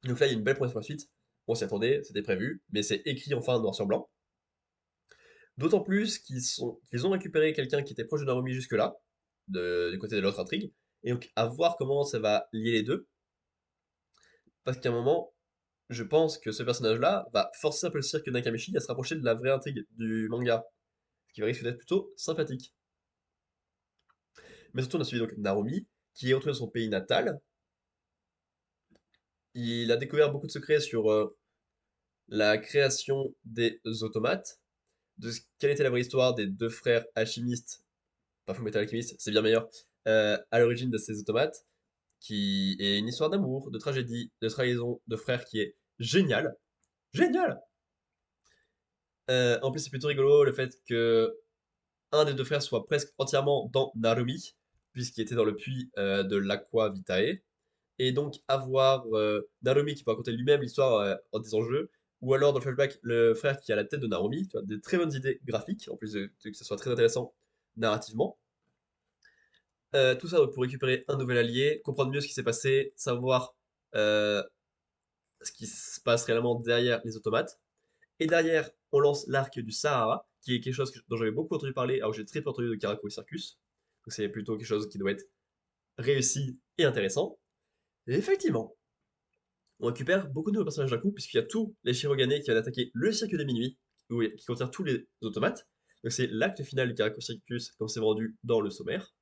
Donc là, il y a une belle promesse pour la suite. On s'y attendait, c'était prévu, mais c'est écrit enfin noir sur blanc. D'autant plus qu'ils ont récupéré quelqu'un qui était proche de Narumi jusque-là, du côté de l'autre intrigue, et donc à voir comment ça va lier les deux, parce qu'à un moment, je pense que ce personnage-là va forcer un peu le cirque Nakamichi à se rapprocher de la vraie intrigue du manga, ce qui va risque d'être plutôt sympathique. Mais surtout, on a suivi donc Narumi, qui est retourné dans son pays natal. Il a découvert beaucoup de secrets sur la création des automates, quelle était la vraie histoire des deux frères alchimistes, pas Fullmetal Alchemist, c'est bien meilleur, à l'origine de ces automates, qui est une histoire d'amour, de tragédie, de trahison, de frères qui est géniale. Génial! En plus, c'est plutôt rigolo le fait que un des deux frères soit presque entièrement dans Narumi, puisqu'il était dans le puits de l'Aqua Vitae. Et donc avoir Narumi qui peut raconter lui-même l'histoire en disant jeu, ou alors dans le flashback, le frère qui a la tête de Narumi, tu vois, des très bonnes idées graphiques, en plus de que ce soit très intéressant narrativement. Tout ça donc, pour récupérer un nouvel allié, comprendre mieux ce qui s'est passé, savoir euh, ce qui se passe réellement derrière les automates. Et derrière, on lance l'arc du Sahara, qui est quelque chose dont j'avais beaucoup entendu parler, alors que j'ai très peu entendu de Caraco et Circus. Donc c'est plutôt quelque chose qui doit être réussi et intéressant. Et effectivement, on récupère beaucoup de nouveaux personnages d'un coup, puisqu'il y a tous les Shirogane qui viennent attaquer le cirque des minuit, qui contient tous les automates. Donc c'est l'acte final du Caraco Circus, comme c'est vendu dans le sommaire.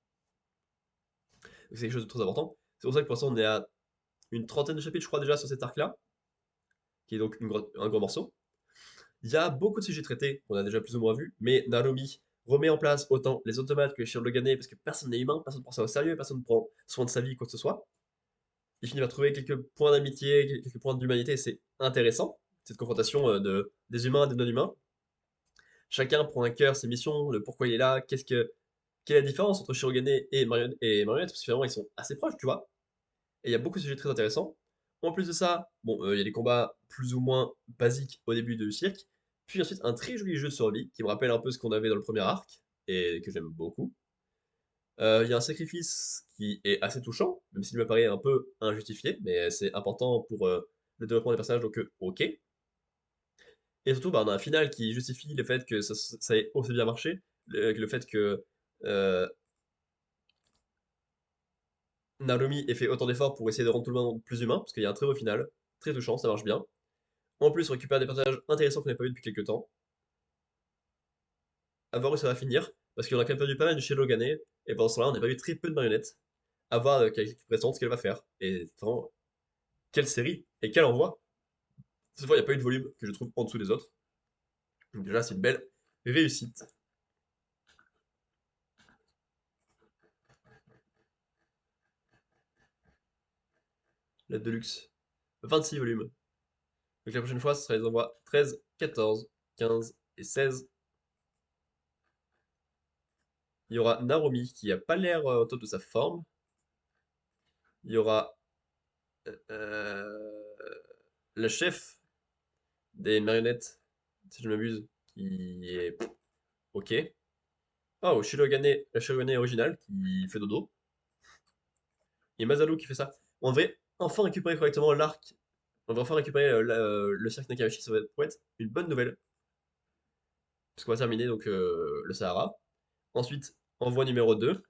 Donc c'est quelque chose de très important. C'est pour ça que pour l'instant on est à une trentaine de chapitres, je crois, déjà sur cet arc-là, qui est donc un gros morceau. Il y a beaucoup de sujets traités qu'on a déjà plus ou moins vus, mais Narumi remet en place autant les automates que les Shirogane, parce que personne n'est humain, personne ne prend ça au sérieux, personne ne prend soin de sa vie, quoi que ce soit. Il finit par trouver quelques points d'amitié, quelques points d'humanité, et c'est intéressant, cette confrontation des humains et des non-humains. Chacun prend à cœur ses missions, le pourquoi il est là, quelle est la différence entre Shirogane et Marionnette, parce que finalement ils sont assez proches, tu vois. Et il y a beaucoup de sujets très intéressants. En plus de ça, bon, il y a des combats plus ou moins basiques au début du cirque, puis ensuite un très joli jeu de survie qui me rappelle un peu ce qu'on avait dans le premier arc et que j'aime beaucoup. Il y a un sacrifice qui est assez touchant, même s'il me paraît un peu injustifié, mais c'est important pour le développement des personnages, donc ok. Et surtout, bah, on a un final qui justifie le fait que ça ait aussi bien marché, le fait que euh, Narumi ait fait autant d'efforts pour essayer de rendre tout le monde plus humain, parce qu'il y a un très beau final, très touchant, ça marche bien. En plus, on récupère des personnages intéressants qu'on n'a pas vu depuis quelques temps. À voir où ça va finir, parce qu'on a quand même perdu pas mal de chez Logane, et pendant ce temps-là, on n'a pas vu très peu de marionnettes. À voir avec l'équipe présente ce qu'elle va faire. Et vraiment, quelle série et quel envoi! Cette fois, il n'y a pas eu de volume que je trouve en dessous des autres. Donc déjà, c'est une belle réussite. La Deluxe, 26 volumes. Donc la prochaine fois, ce sera les envois 13, 14, 15 et 16. Il y aura Naromi qui a pas l'air au top de sa forme. Il y aura le chef des marionnettes, si je ne m'abuse, qui est ok. Oh, la Shirogane originale qui fait dodo. Et Masaru qui fait ça. On devrait enfin récupérer correctement l'arc. On devrait enfin récupérer le cercle Nakamichi, pourrait être une bonne nouvelle. Puisqu'on va terminer donc le Sahara. Ensuite, envoi numéro 2.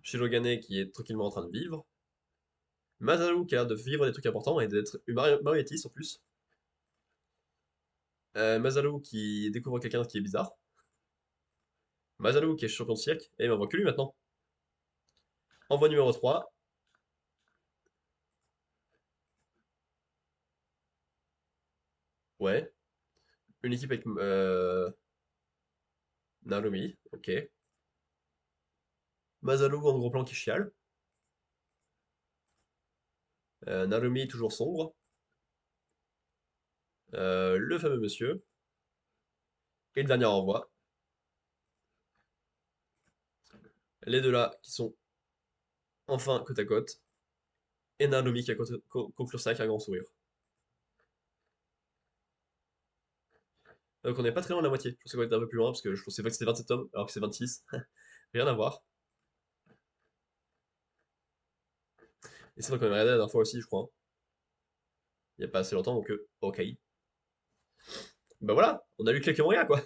Shirogane qui est tranquillement en train de vivre. Masaru qui a l'air de vivre des trucs importants et d'être une marionnettiste en plus. Masaru qui découvre quelqu'un qui est bizarre. Masaru qui est champion de cirque. Et il m'envoie que lui maintenant. Envoi numéro 3. Ouais. Une équipe avec Narumi. Ok. Masaru en gros plan qui chiale. Narumi toujours sombre. Le fameux monsieur. Et le dernier envoi. Les deux là qui sont enfin côte à côte. Et Narumi qui a conclure ça avec un grand sourire. Donc on n'est pas très loin de la moitié. Je pensais qu'on était un peu plus loin parce que je pensais pas que c'était 27 tomes alors que c'est 26. Rien à voir. Et c'est vrai qu'on avait regardé la dernière fois aussi, je crois, hein. Il n'y a pas assez longtemps donc ok. Bah voilà, on a lu quelques mangas quoi.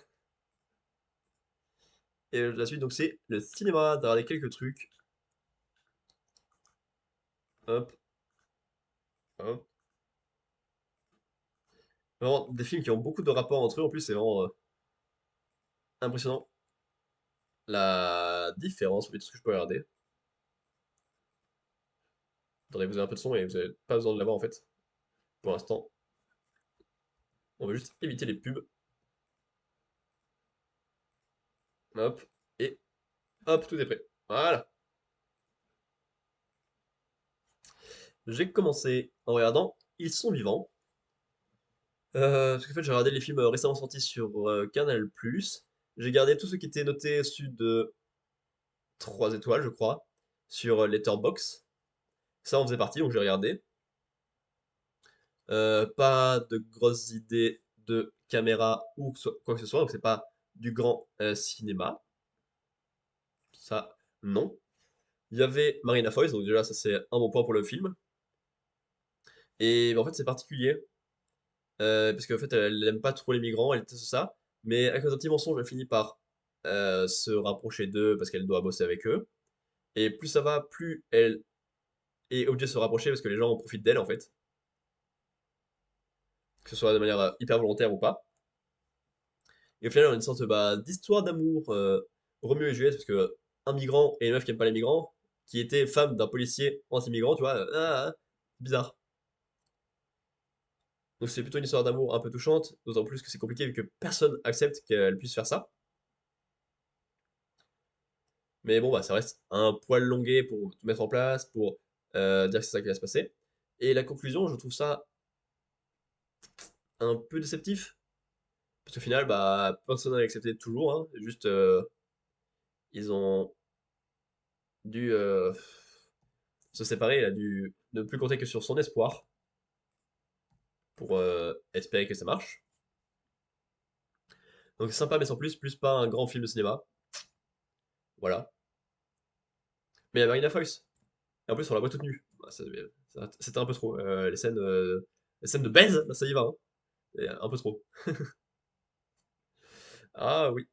Et la suite donc c'est le cinéma. T'as regardé quelques trucs. Hop, hop. Vraiment des films qui ont beaucoup de rapports entre eux en plus, c'est vraiment impressionnant. La différence entre tout ce que je peux regarder. Attendez, vous avez un peu de son et vous n'avez pas besoin de l'avoir en fait. Pour l'instant, on va juste éviter les pubs. Hop, et hop, tout est prêt. Voilà. J'ai commencé en regardant Ils sont vivants. Parce qu'en fait, j'ai regardé les films récemment sortis sur Canal+. J'ai gardé tous ceux qui étaient notés au-dessus de 3 étoiles, je crois, sur Letterboxd. Ça en faisait partie, donc j'ai regardé. Pas de grosses idées de caméra ou quoi que ce soit, donc c'est pas du grand cinéma. Ça, non. Il y avait Marina Foïs, donc déjà, ça c'est un bon point pour le film. Et en fait, c'est particulier, parce qu'en fait, elle n'aime pas trop les migrants, elle déteste ça. Mais à cause d'un petit mensonge, elle finit par se rapprocher d'eux parce qu'elle doit bosser avec eux. Et plus ça va, plus elle est obligée de se rapprocher parce que les gens en profitent d'elle, en fait. Que ce soit de manière hyper volontaire ou pas. Et au final, on a une sorte d'histoire d'amour Roméo et Juliette, parce que un migrant et une meuf qui aime pas les migrants, qui était femme d'un policier anti-migrant, tu vois, bizarre. Donc c'est plutôt une histoire d'amour un peu touchante, d'autant plus que c'est compliqué vu que personne accepte qu'elle puisse faire ça. Mais bon, bah ça reste un poil longué pour tout mettre en place, pour dire que c'est ça qui va se passer. Et la conclusion, je trouve ça un peu déceptif, parce qu'au final, bah personne n'a accepté toujours, hein. Juste, ils ont dû se séparer, il a dû ne plus compter que sur son espoir pour espérer que ça marche. Donc sympa mais sans plus, plus pas un grand film de cinéma. Voilà. Mais il y a Marina Foïs. Et en plus on la voit toute nue. Bah, c'était un peu trop. Les scènes de baise, là, ça y va, hein. Et un peu trop. Ah oui.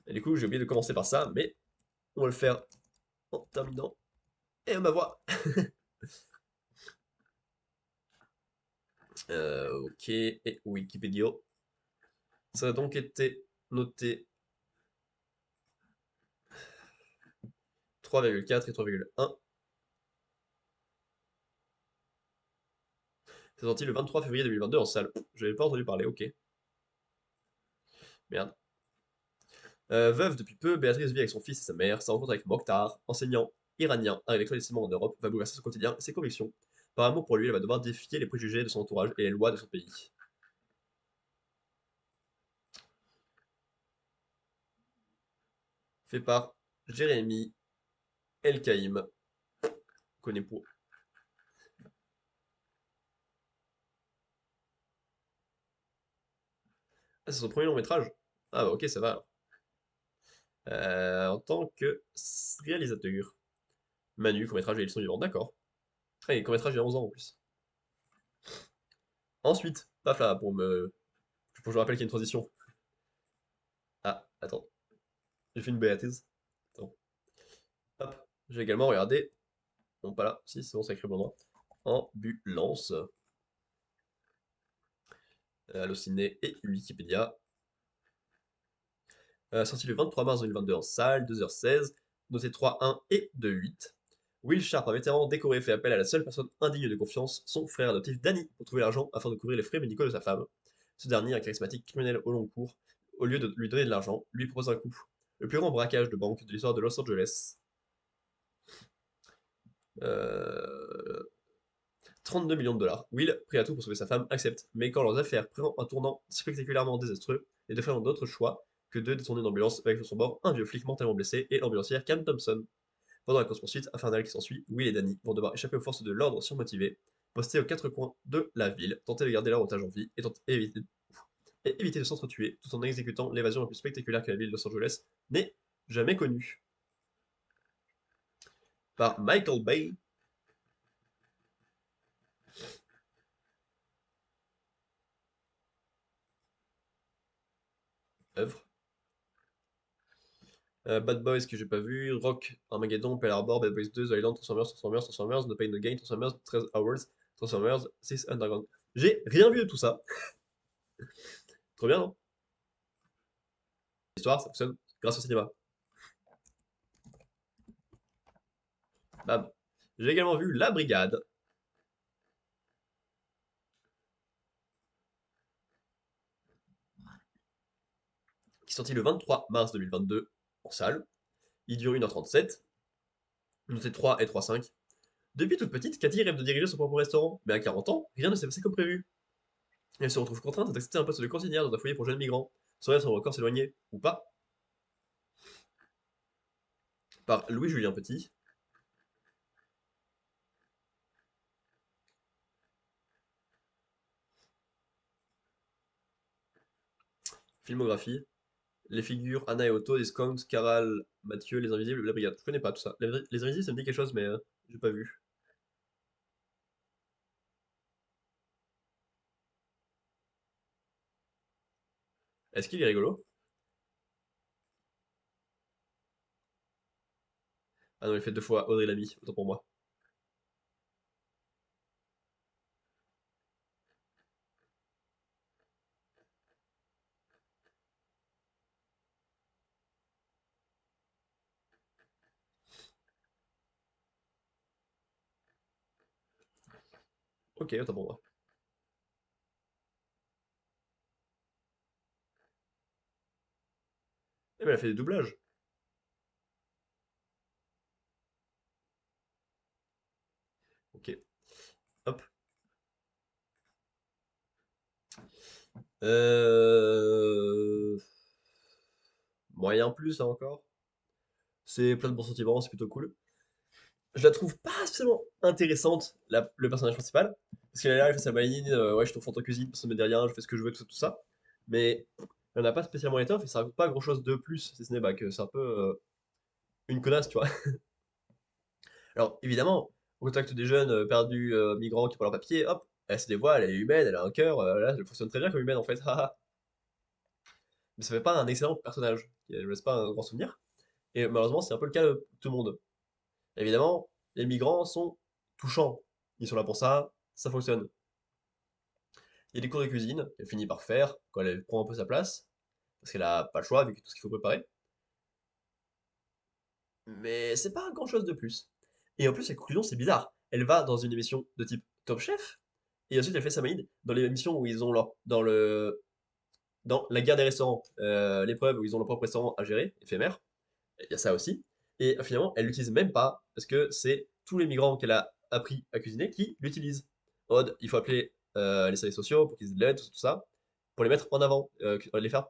Et du coup j'ai oublié de commencer par ça, mais on va le faire en terminant. Et on ma voix. Ok, et Wikipédia. Ça a donc été noté 3,4 et 3,1. C'est sorti le 23 février 2022 en salle. Je n'avais pas entendu parler, ok. Merde. Veuve depuis peu, Béatrice vit avec son fils et sa mère. Sa rencontre avec Mokhtar, enseignant iranien arrivé clandestinement en Europe, va bouleverser son quotidien et ses convictions. Par amour pour lui, elle va devoir défier les préjugés de son entourage et les lois de son pays. Fait par Jérémy Elkaïm. Connaît pour. Ah, c'est son premier long métrage. Ah bah ok, ça va alors. En tant que réalisateur. Manu, court-métrage et ils sont vivants, d'accord. Ah, et court-métrage il y a 11 ans en plus. Ensuite, paf là, pour que je me rappelle qu'il y a une transition. Ah, attends, j'ai fait une bêtise. Attends, hop. J'ai également regardé. Non, pas là, si, c'est bon, ça écrit bon droit. Ambulance, Allociné et Wikipédia. Sorti le 23 mars 2022 en salle, 2h16, noté 3,1 et 2,8. Will Sharp, un vétéran décoré, fait appel à la seule personne indigne de confiance, son frère adoptif Danny, pour trouver l'argent afin de couvrir les frais médicaux de sa femme. Ce dernier, un charismatique criminel au long cours, au lieu de lui donner de l'argent, lui propose un coup. Le plus grand braquage de banque de l'histoire de Los Angeles. 32 millions de dollars. Will, prêt à tout pour sauver sa femme, accepte. Mais quand leurs affaires prennent un tournant spectaculairement désastreux, les deux frères n'ont d'autre choix que de détourner une ambulance avec sur son bord un vieux flic mentalement blessé et l'ambulancière Cam Thompson. Pendant la course-poursuite infernale qui s'ensuit, Will et Danny vont devoir échapper aux forces de l'ordre surmotivées, postés aux quatre coins de la ville, tenter de garder leur otage en vie et éviter de s'entretuer tout en exécutant l'évasion la plus spectaculaire que la ville de Los Angeles n'ait jamais connue. Par Michael Bay, œuvre. Bad Boys que j'ai pas vu, Rock, Armageddon, Pearl Harbor, Bad Boys 2, The Island, Transformers, No Pain No Gain, Transformers, 13 Hours, Transformers, 6 Underground. J'ai rien vu de tout ça. Trop bien, non? L'histoire, ça fonctionne grâce au cinéma. Bam. J'ai également vu La Brigade, qui est sorti le 23 mars 2022 en salle. Il dure 1h37, noté 3 et 3,5. Depuis toute petite, Cathy rêve de diriger son propre restaurant, mais à 40 ans, rien ne s'est passé comme prévu. Elle se retrouve contrainte d'accepter un poste de cantinière dans un foyer pour jeunes migrants. Son rêve semble encore s'éloigner, ou pas, par Louis-Julien Petit. Filmographie. Les figures Anna et Otto, les Skunks, Caral, Mathieu, les Invisibles, la Brigade. Je connais pas tout ça. Les Invisibles, ça me dit quelque chose, mais j'ai pas vu. Est-ce qu'il est rigolo? Ah non, il fait deux fois Audrey Lamy, autant pour moi. Ok, autant pour moi. Eh ben, elle a fait des doublages. Ok, hop. Euh... Moyen plus, hein, encore. C'est plein de bons sentiments, c'est plutôt cool. Je la trouve pas spécialement intéressante, le personnage principal. Parce qu'elle est là, elle fait sa maline, ouais, je suis fond en cuisine, personne ne me dit rien, je fais ce que je veux, tout ça, tout ça. Mais elle n'a pas spécialement l'étoffe et ça raconte pas grand chose de plus, si ce n'est bah, que c'est un peu une connasse, tu vois. Alors, évidemment, au contact des jeunes perdus, migrants qui ont pas leur papier, hop, elle se dévoile, elle est humaine, elle a un cœur, là, elle fonctionne très bien comme humaine en fait, haha. Mais ça fait pas un excellent personnage, qui ne laisse pas un grand souvenir. Et malheureusement, c'est un peu le cas de tout le monde. Évidemment, les migrants sont touchants. Ils sont là pour ça fonctionne. Il y a des cours de cuisine qu'elle finit par faire quand elle prend un peu sa place, parce qu'elle a pas le choix vu que tout ce qu'il faut préparer. Mais c'est pas grand chose de plus. Et en plus, la conclusion, c'est bizarre. Elle va dans une émission de type Top Chef, et ensuite elle fait sa maïd dans les émissions où ils ont leur, dans la guerre des restaurants, l'épreuve où ils ont leur propre restaurant à gérer, éphémère, il y a ça aussi. Et finalement, elle l'utilise même pas, parce que c'est tous les migrants qu'elle a appris à cuisiner qui l'utilisent. En mode, il faut appeler les services sociaux pour qu'ils aient de l'aide, tout ça, pour les mettre en avant, les faire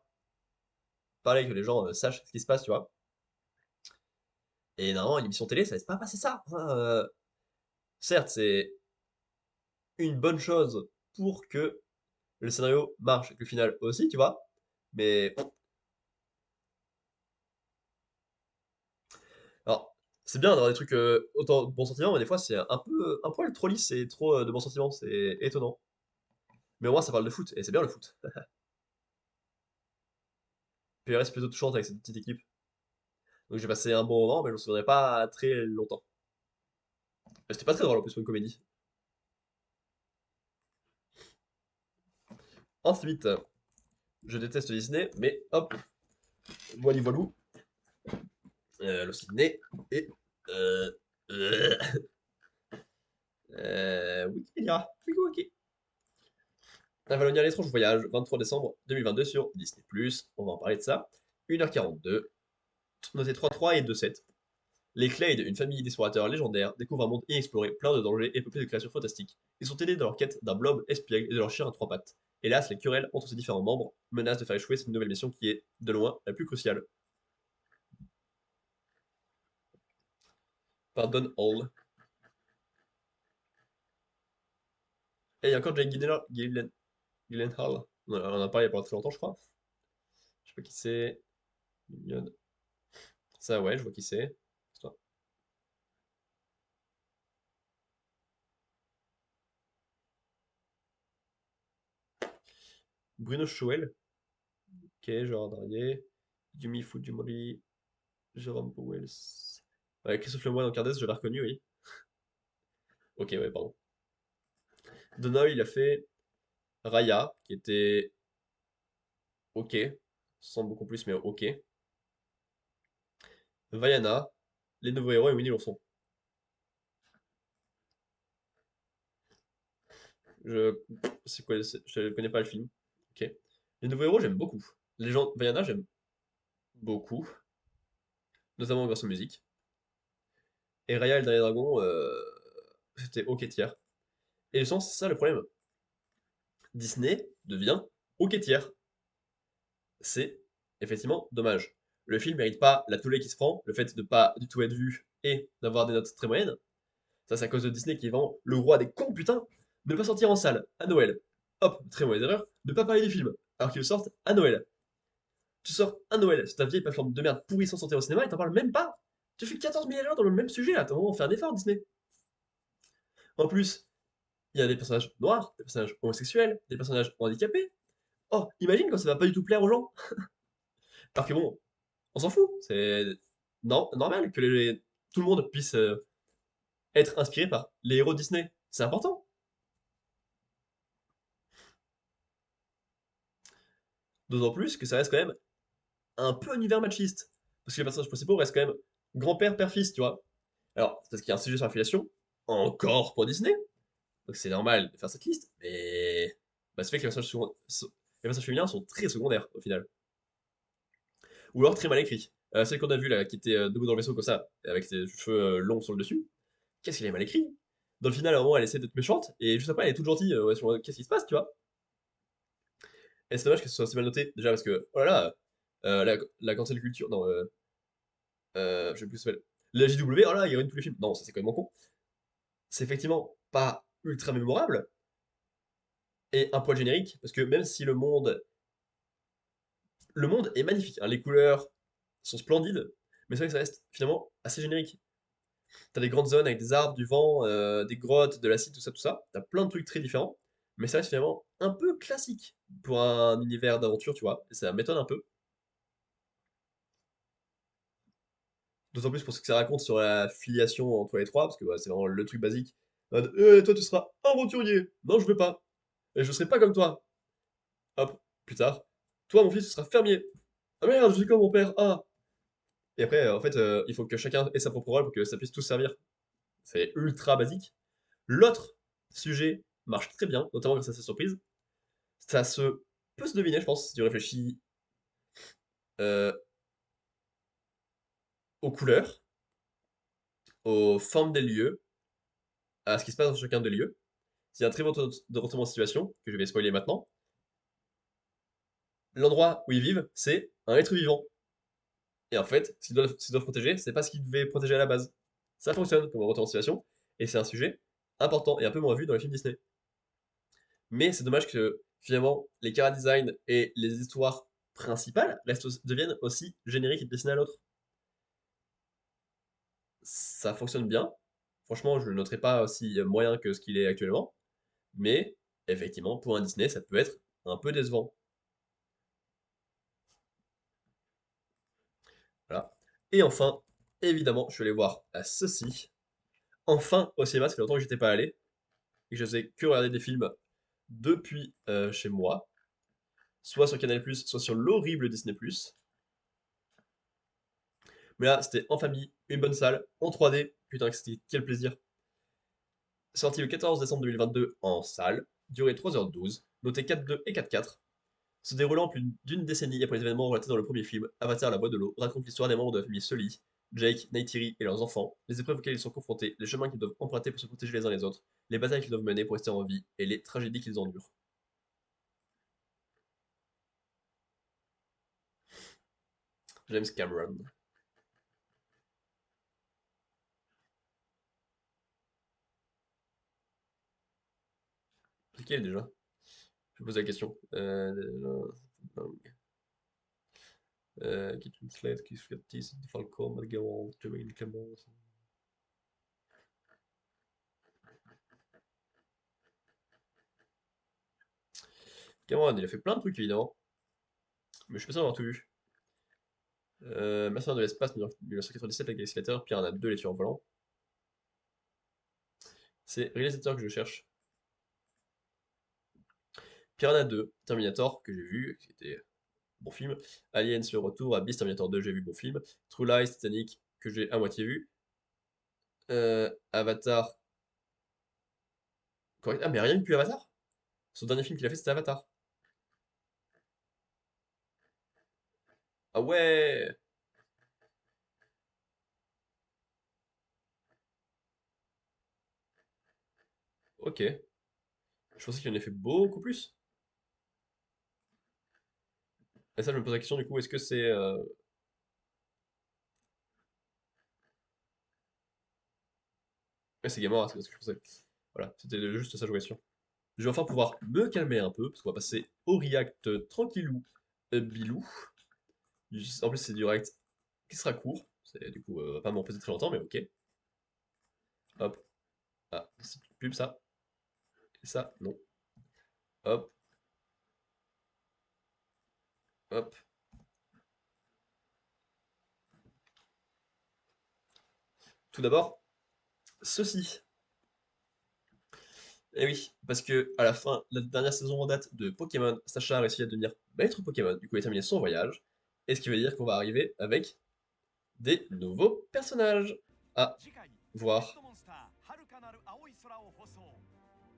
parler, que les gens sachent ce qui se passe, tu vois. Et normalement, une émission télé, ça laisse pas passer ça, hein. Certes, c'est une bonne chose pour que le scénario marche, et que le final aussi, tu vois. Mais, alors, c'est bien d'avoir des trucs autant de bons sentiments, mais des fois, c'est un poil trop lisse et trop de bons sentiments, c'est étonnant. Mais au moins, ça parle de foot, et c'est bien le foot. Puis elle reste plutôt touchante avec cette petite équipe. Donc j'ai passé un bon moment, mais je me souviendrai pas très longtemps. C'était pas très drôle en plus pour une comédie. Ensuite, je déteste Disney, mais hop, voilà voilou, le Sydney, et... Euh, euh, Wikipédia, Wiki. Avalonia, l'étrange voyage, 23 décembre 2022 sur Disney+, on va en parler de ça. 1h42, noté 3.3 et 2.7. Les Clade, une famille d'explorateurs légendaires, découvrent un monde inexploré, plein de dangers et peuplé de créatures fantastiques. Ils sont aidés dans leur quête d'un blob espiègle et de leur chien à trois pattes. Hélas, les querelles entre ces différents membres menacent de faire échouer cette nouvelle mission qui est, de loin, la plus cruciale. Pardon Hall. Et il y a encore Jake Gyllenhaal. On en a parlé il y a pas très longtemps, je crois. Je sais pas qui c'est. Mignonne. Ça, ouais, je vois qui c'est. C'est toi. Bruno Choel. Ok, Gérard Darnier. Yumi Fujimori. Jérôme Powell. Ouais, Christophe Lemoyne en Cardès, je l'ai reconnu, oui. Ok, ouais, pardon. Donoy, il a fait Raya, qui était ok, sans beaucoup plus, mais ok. Vaiana, Les Nouveaux Héros et Winnie l'Ourson. Je c'est quoi, je connais pas le film. Ok. Les Nouveaux Héros, j'aime beaucoup. Les gens, Vaiana, j'aime beaucoup, notamment grâce aux musiques. Et Raya et le Dernier Dragon, c'était ok tiers. Et je sens que c'est ça le problème. Disney devient ok tiers. C'est effectivement dommage. Le film mérite pas la tollée qui se prend, le fait de pas du tout être vu et d'avoir des notes très moyennes. Ça, c'est à cause de Disney qui vend le roi des cons, putain, ne pas sortir en salle à Noël. Hop, très mauvaise erreur, ne pas parler du film, alors qu'ils le sortent à Noël. Tu sors un Noël sur ta vieille plateforme de merde pourrie sans sortir au cinéma et t'en parles même pas. Tu fais 14 000 erreurs dans le même sujet, là, t'as vraiment fait un effort, Disney. En plus, il y a des personnages noirs, des personnages homosexuels, des personnages handicapés. Oh, imagine quand ça va pas du tout plaire aux gens. Alors que bon, on s'en fout, c'est non, normal que tout le monde puisse être inspiré par les héros de Disney. C'est important. D'autant plus que ça reste quand même un peu univers machiste. Parce que les personnages principaux restent quand même grand-père, père-fils, tu vois. Alors, c'est parce qu'il y a un sujet sur la filiation, encore pour Disney, donc c'est normal de faire cette liste, mais bah, ça fait que les personnages féminins sont très secondaires au final. Ou alors très mal écrits. Celle qu'on a vue là, qui était debout dans le vaisseau comme ça, avec ses cheveux longs sur le dessus, qu'est-ce qu'elle est mal écrit. Dans le final, à un moment, elle essaie d'être méchante, et juste après, elle est toute gentille. Ouais, qu'est-ce qui se passe, tu vois. Et c'est dommage que ce soit aussi mal noté, déjà parce que, oh là là, la cancel culture, non, je sais plus ce que ça s'appelle. La JW, oh là, il ruine tous les films. Non, ça c'est quand même con. C'est effectivement pas ultra mémorable, et un poil générique, parce que même si le monde est magnifique, hein, les couleurs sont splendides, mais c'est vrai que ça reste finalement assez générique. T'as des grandes zones avec des arbres, du vent, des grottes, de l'acide, tout ça, tout ça. T'as plein de trucs très différents, mais ça reste finalement un peu classique pour un univers d'aventure, tu vois, et ça m'étonne un peu. D'autant plus pour ce que ça raconte sur la filiation entre les trois, parce que bah, c'est vraiment le truc basique. Toi, tu seras aventurier. Non, je veux pas. Et je serai pas comme toi. Hop, plus tard. Toi, mon fils, tu seras fermier. Ah merde, je suis comme mon père. Ah. Et après, en fait, il faut que chacun ait sa propre rôle pour que ça puisse tous servir. C'est ultra basique. L'autre sujet marche très bien, notamment grâce à sa surprise. Ça se peut se deviner, je pense, si tu réfléchis euh, aux couleurs, aux formes des lieux, à ce qui se passe dans chacun des lieux. C'est un très bon de retournement de situation, que je vais spoiler maintenant. L'endroit où ils vivent, c'est un être vivant. Et en fait, ce qu'ils doivent protéger, c'est pas ce qu'ils devaient protéger à la base. Ça fonctionne comme un retournement de situation, et c'est un sujet important et un peu moins vu dans les films Disney. Mais c'est dommage que finalement, les chara design et les histoires principales deviennent aussi génériques et dessinées à l'autre. Ça fonctionne bien. Franchement, je le noterai pas aussi moyen que ce qu'il est actuellement. Mais effectivement, pour un Disney, ça peut être un peu décevant. Voilà. Et enfin, évidemment, je suis allé voir à ceci. Enfin, au cinéma, ça fait longtemps que j'étais pas allé. Et que je faisais que regarder des films depuis chez moi. Soit sur Canal+, soit sur l'horrible Disney+. Mais là, c'était en famille, une bonne salle, en 3D. Putain, que c'était quel plaisir. Sorti le 14 décembre 2022 en salle, durée 3h12, noté 4,2 et 4,4. Se déroulant plus d'une décennie après les événements relatés dans le premier film, Avatar la boîte de l'eau raconte l'histoire des membres de la famille Sully, Jake, Neytiri et leurs enfants, les épreuves auxquelles ils sont confrontés, les chemins qu'ils doivent emprunter pour se protéger les uns les autres, les batailles qu'ils doivent mener pour rester en vie et les tragédies qu'ils endurent. James Cameron. C'est qui elle déjà? Je me pose la question. Kate Winslet, Keith Curtis, Falcon, Matt Goward, Jermaine Clemens. Cameron, il a fait plein de trucs évidemment, mais je suis pas sûr d'avoir tout vu. Mercenaires de l'espace, 1997, la Galaxy Fighter, Piranha 2, les tueurs volants. C'est réalisateur que je cherche. Piranha 2, Terminator, que j'ai vu, qui était bon film. Aliens, le retour, Abyss, Terminator 2, j'ai vu bon film. True Lies, Titanic, que j'ai à moitié vu. Avatar, correct. Ah, mais rien depuis Avatar? Son dernier film qu'il a fait, c'était Avatar. Ah ouais! Ok. Je pensais qu'il en avait fait beaucoup plus. Et ça, je me pose la question du coup, est-ce que c'est. Ouais, c'est Gamora, c'est ce que je pensais. Voilà, c'était juste ça, je voulais sûr. Je vais enfin pouvoir me calmer un peu, parce qu'on va passer au react tranquillou, bilou. En plus, c'est du direct qui sera court. Du coup, va pas m'en poser très longtemps, mais ok. Hop. Ah, c'est une pub ça. Et ça, non. Hop. Hop. Tout d'abord, ceci. Et oui, parce que à la fin, la dernière saison en date de Pokémon, Sacha a réussi à devenir maître Pokémon, du coup il a terminé son voyage, et ce qui veut dire qu'on va arriver avec des nouveaux personnages à 次回ポケッ voir. トモンスター遥かなる青い空を放送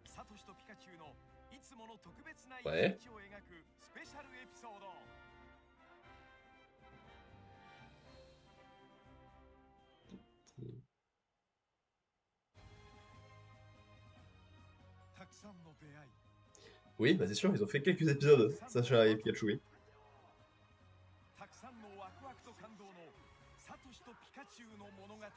サトシとピカチュウのいつもの特別な一 Ouais. 日を描くスペシャルエピソードたくさんの出会い Oui, bah c'est sûr, ils ont fait quelques épisodes, Sacha et Pikachu, oui. たくさんのワクワクと感動のサトシとピカチュウの物語チ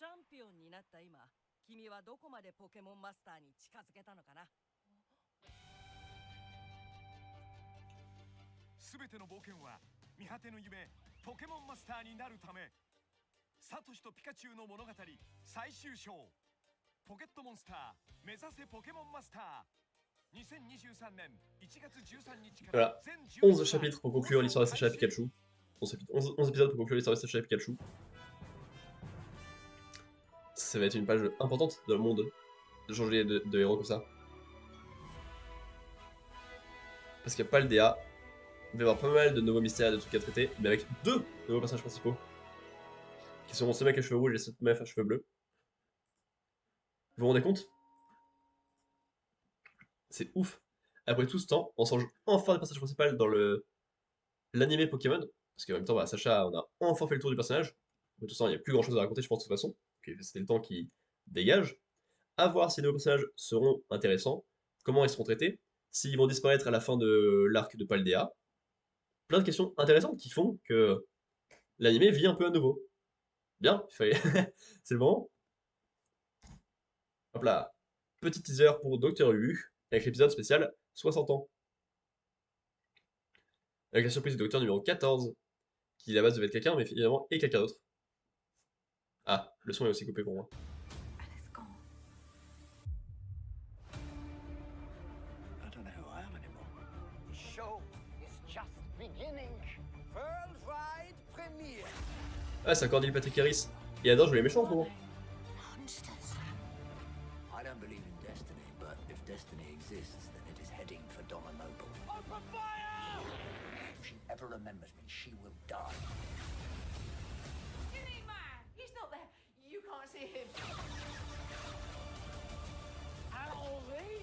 ャンピオンになった今、君はどこまでポケモンマスターに近づけたのかな。すべての冒険は見果てぬ夢ポケモンマスターになるためサトシとピカチュウの物語最終章ポケットモンスター目指せポケモンマスター2023年1月13日から Voilà, 全 11 chapitres pour conclure l'histoire de Sacha et Pikachu. 11 épisodes pour conclure l'histoire de Sacha et Pikachu. Ça va être une page importante dans le monde de changer de héros comme ça. Parce qu'il n'y a pas le DA. Il va y avoir pas mal de nouveaux mystères et de trucs à traiter, mais avec deux nouveaux personnages principaux. Qui seront ce mec à cheveux rouges et cette meuf à cheveux bleus. Vous vous rendez compte? C'est ouf. Après tout ce temps, on change enfin le personnage principal dans l'animé Pokémon. Parce qu'en même temps, bah, Sacha, on a enfin fait le tour du personnage. De toute façon, il n'y a plus grand chose à raconter, je pense, de toute façon. C'était le temps qui dégage. À voir si les nouveaux personnages seront intéressants, comment ils seront traités, s'ils vont disparaître à la fin de l'arc de Paldea. Plein de questions intéressantes qui font que l'animé vit un peu à nouveau. Bien, c'est le moment. Hop là. Petit teaser pour Docteur Who, avec l'épisode spécial 60 ans. Avec la surprise du docteur numéro 14, qui à la base devait être quelqu'un, mais finalement est quelqu'un d'autre. Ah, le son est aussi coupé pour moi. Alice gone. I don't know who I am anymore. The show is just beginning. Worldwide premiere. Ah, c'est encore Neil Patrick Harris. Il adore jouer les méchants en ce moment. Monsters. I don't believe in destiny, but if destiny exists, then it is heading for Donna Noble. Open fire! If she ever remembers me, she will die. Skinny man! He's not there. You can't see him. Alvy!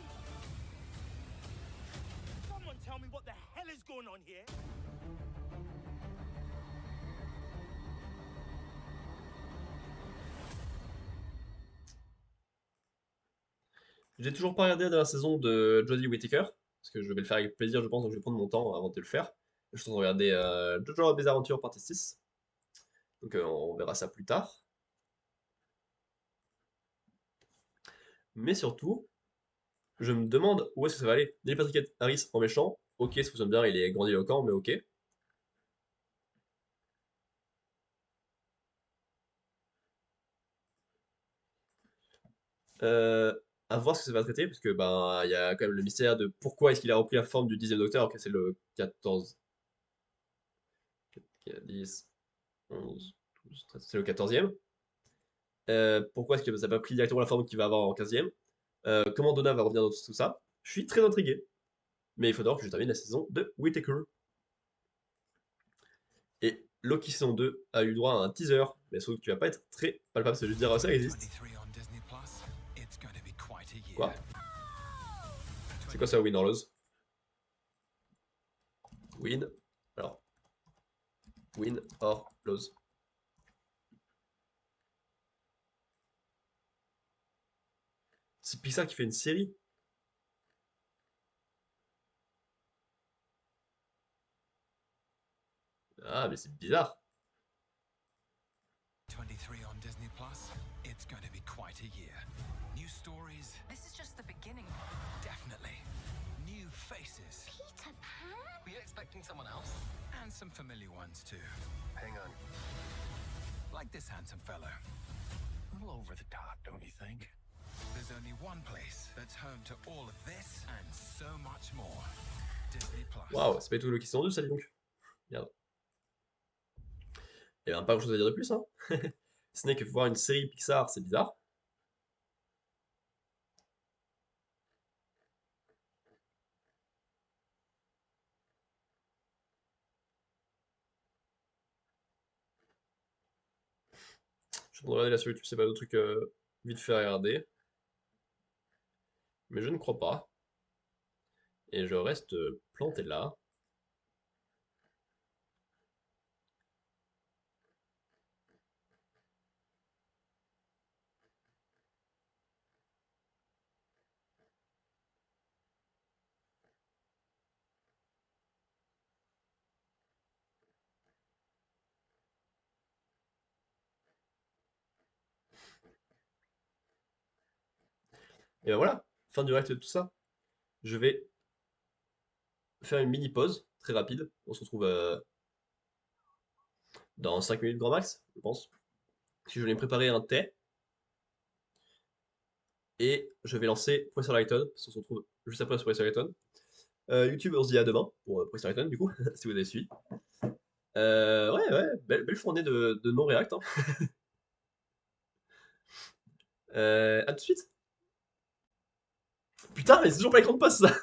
Someone tell me what the hell is going on here? J'ai toujours pas regardé la dernière saison de Jodie Whittaker, parce que je vais le faire avec plaisir, je pense, donc je vais prendre mon temps avant de le faire. Je suis en train de regarder JoJo's Bizarre Adventure partie 6. Donc on verra ça plus tard. Mais surtout, je me demande où est-ce que ça va aller. Neil Patrick Harris en méchant, ok, ça fonctionne bien, il est grandiloquent, mais ok. À voir ce que ça va traiter, parce que ben il y a quand même le mystère de pourquoi est-ce qu'il a repris la forme du 10e Docteur, alors que c'est le 14. 10, 11, 12, 13, c'est le 14e. Pourquoi est-ce que ça n'a pas pris directement la forme qu'il va avoir en 15e? Comment Donna va revenir dans tout ça? Je suis très intrigué. Mais il faut d'abord que je termine la saison de Whittaker. Et Loki saison 2 a eu droit à un teaser, mais sauf que tu vas pas être très palpable, c'est juste dire ça existe. Quoi? C'est quoi ça, win or lose? Win. Alors. Win or lose. C'est Pixar qui fait une série. Ah, mais c'est bizarre. 23 on Disney Plus. It's going to be quite a year. New stories, This is just the beginning. definitely. New faces. Peter Pan? Were you expecting someone else? And some familiar ones too. Hang on. Like this handsome fellow. A little over the top, don't you think? There's only one place that's home to all of this and so much more. Disney Plus. Waouh, c'est pas tout le qui sont deux, ça dit donc. Merde. Il y a pas grand chose à dire de plus, hein. Ce n'est que voir une série Pixar, c'est bizarre. Je suis en train de regarder là sur YouTube, c'est pas d'autres trucs vite fait à regarder. Mais je ne crois pas. Et je reste planté là. Et ben voilà, fin du react de tout ça. Je vais faire une mini pause, très rapide. On se retrouve dans 5 minutes grand max, je pense. Si je vais me préparer un thé. Et je vais lancer Professeur Layton, parce qu'on se retrouve juste après sur Professeur Layton. YouTube, on se dit à demain pour Professeur Layton, du coup, si vous avez suivi. Ouais, belle fournée de non-react. Hein. À tout de suite. Putain, mais c'est toujours pas l'écran de poste ça.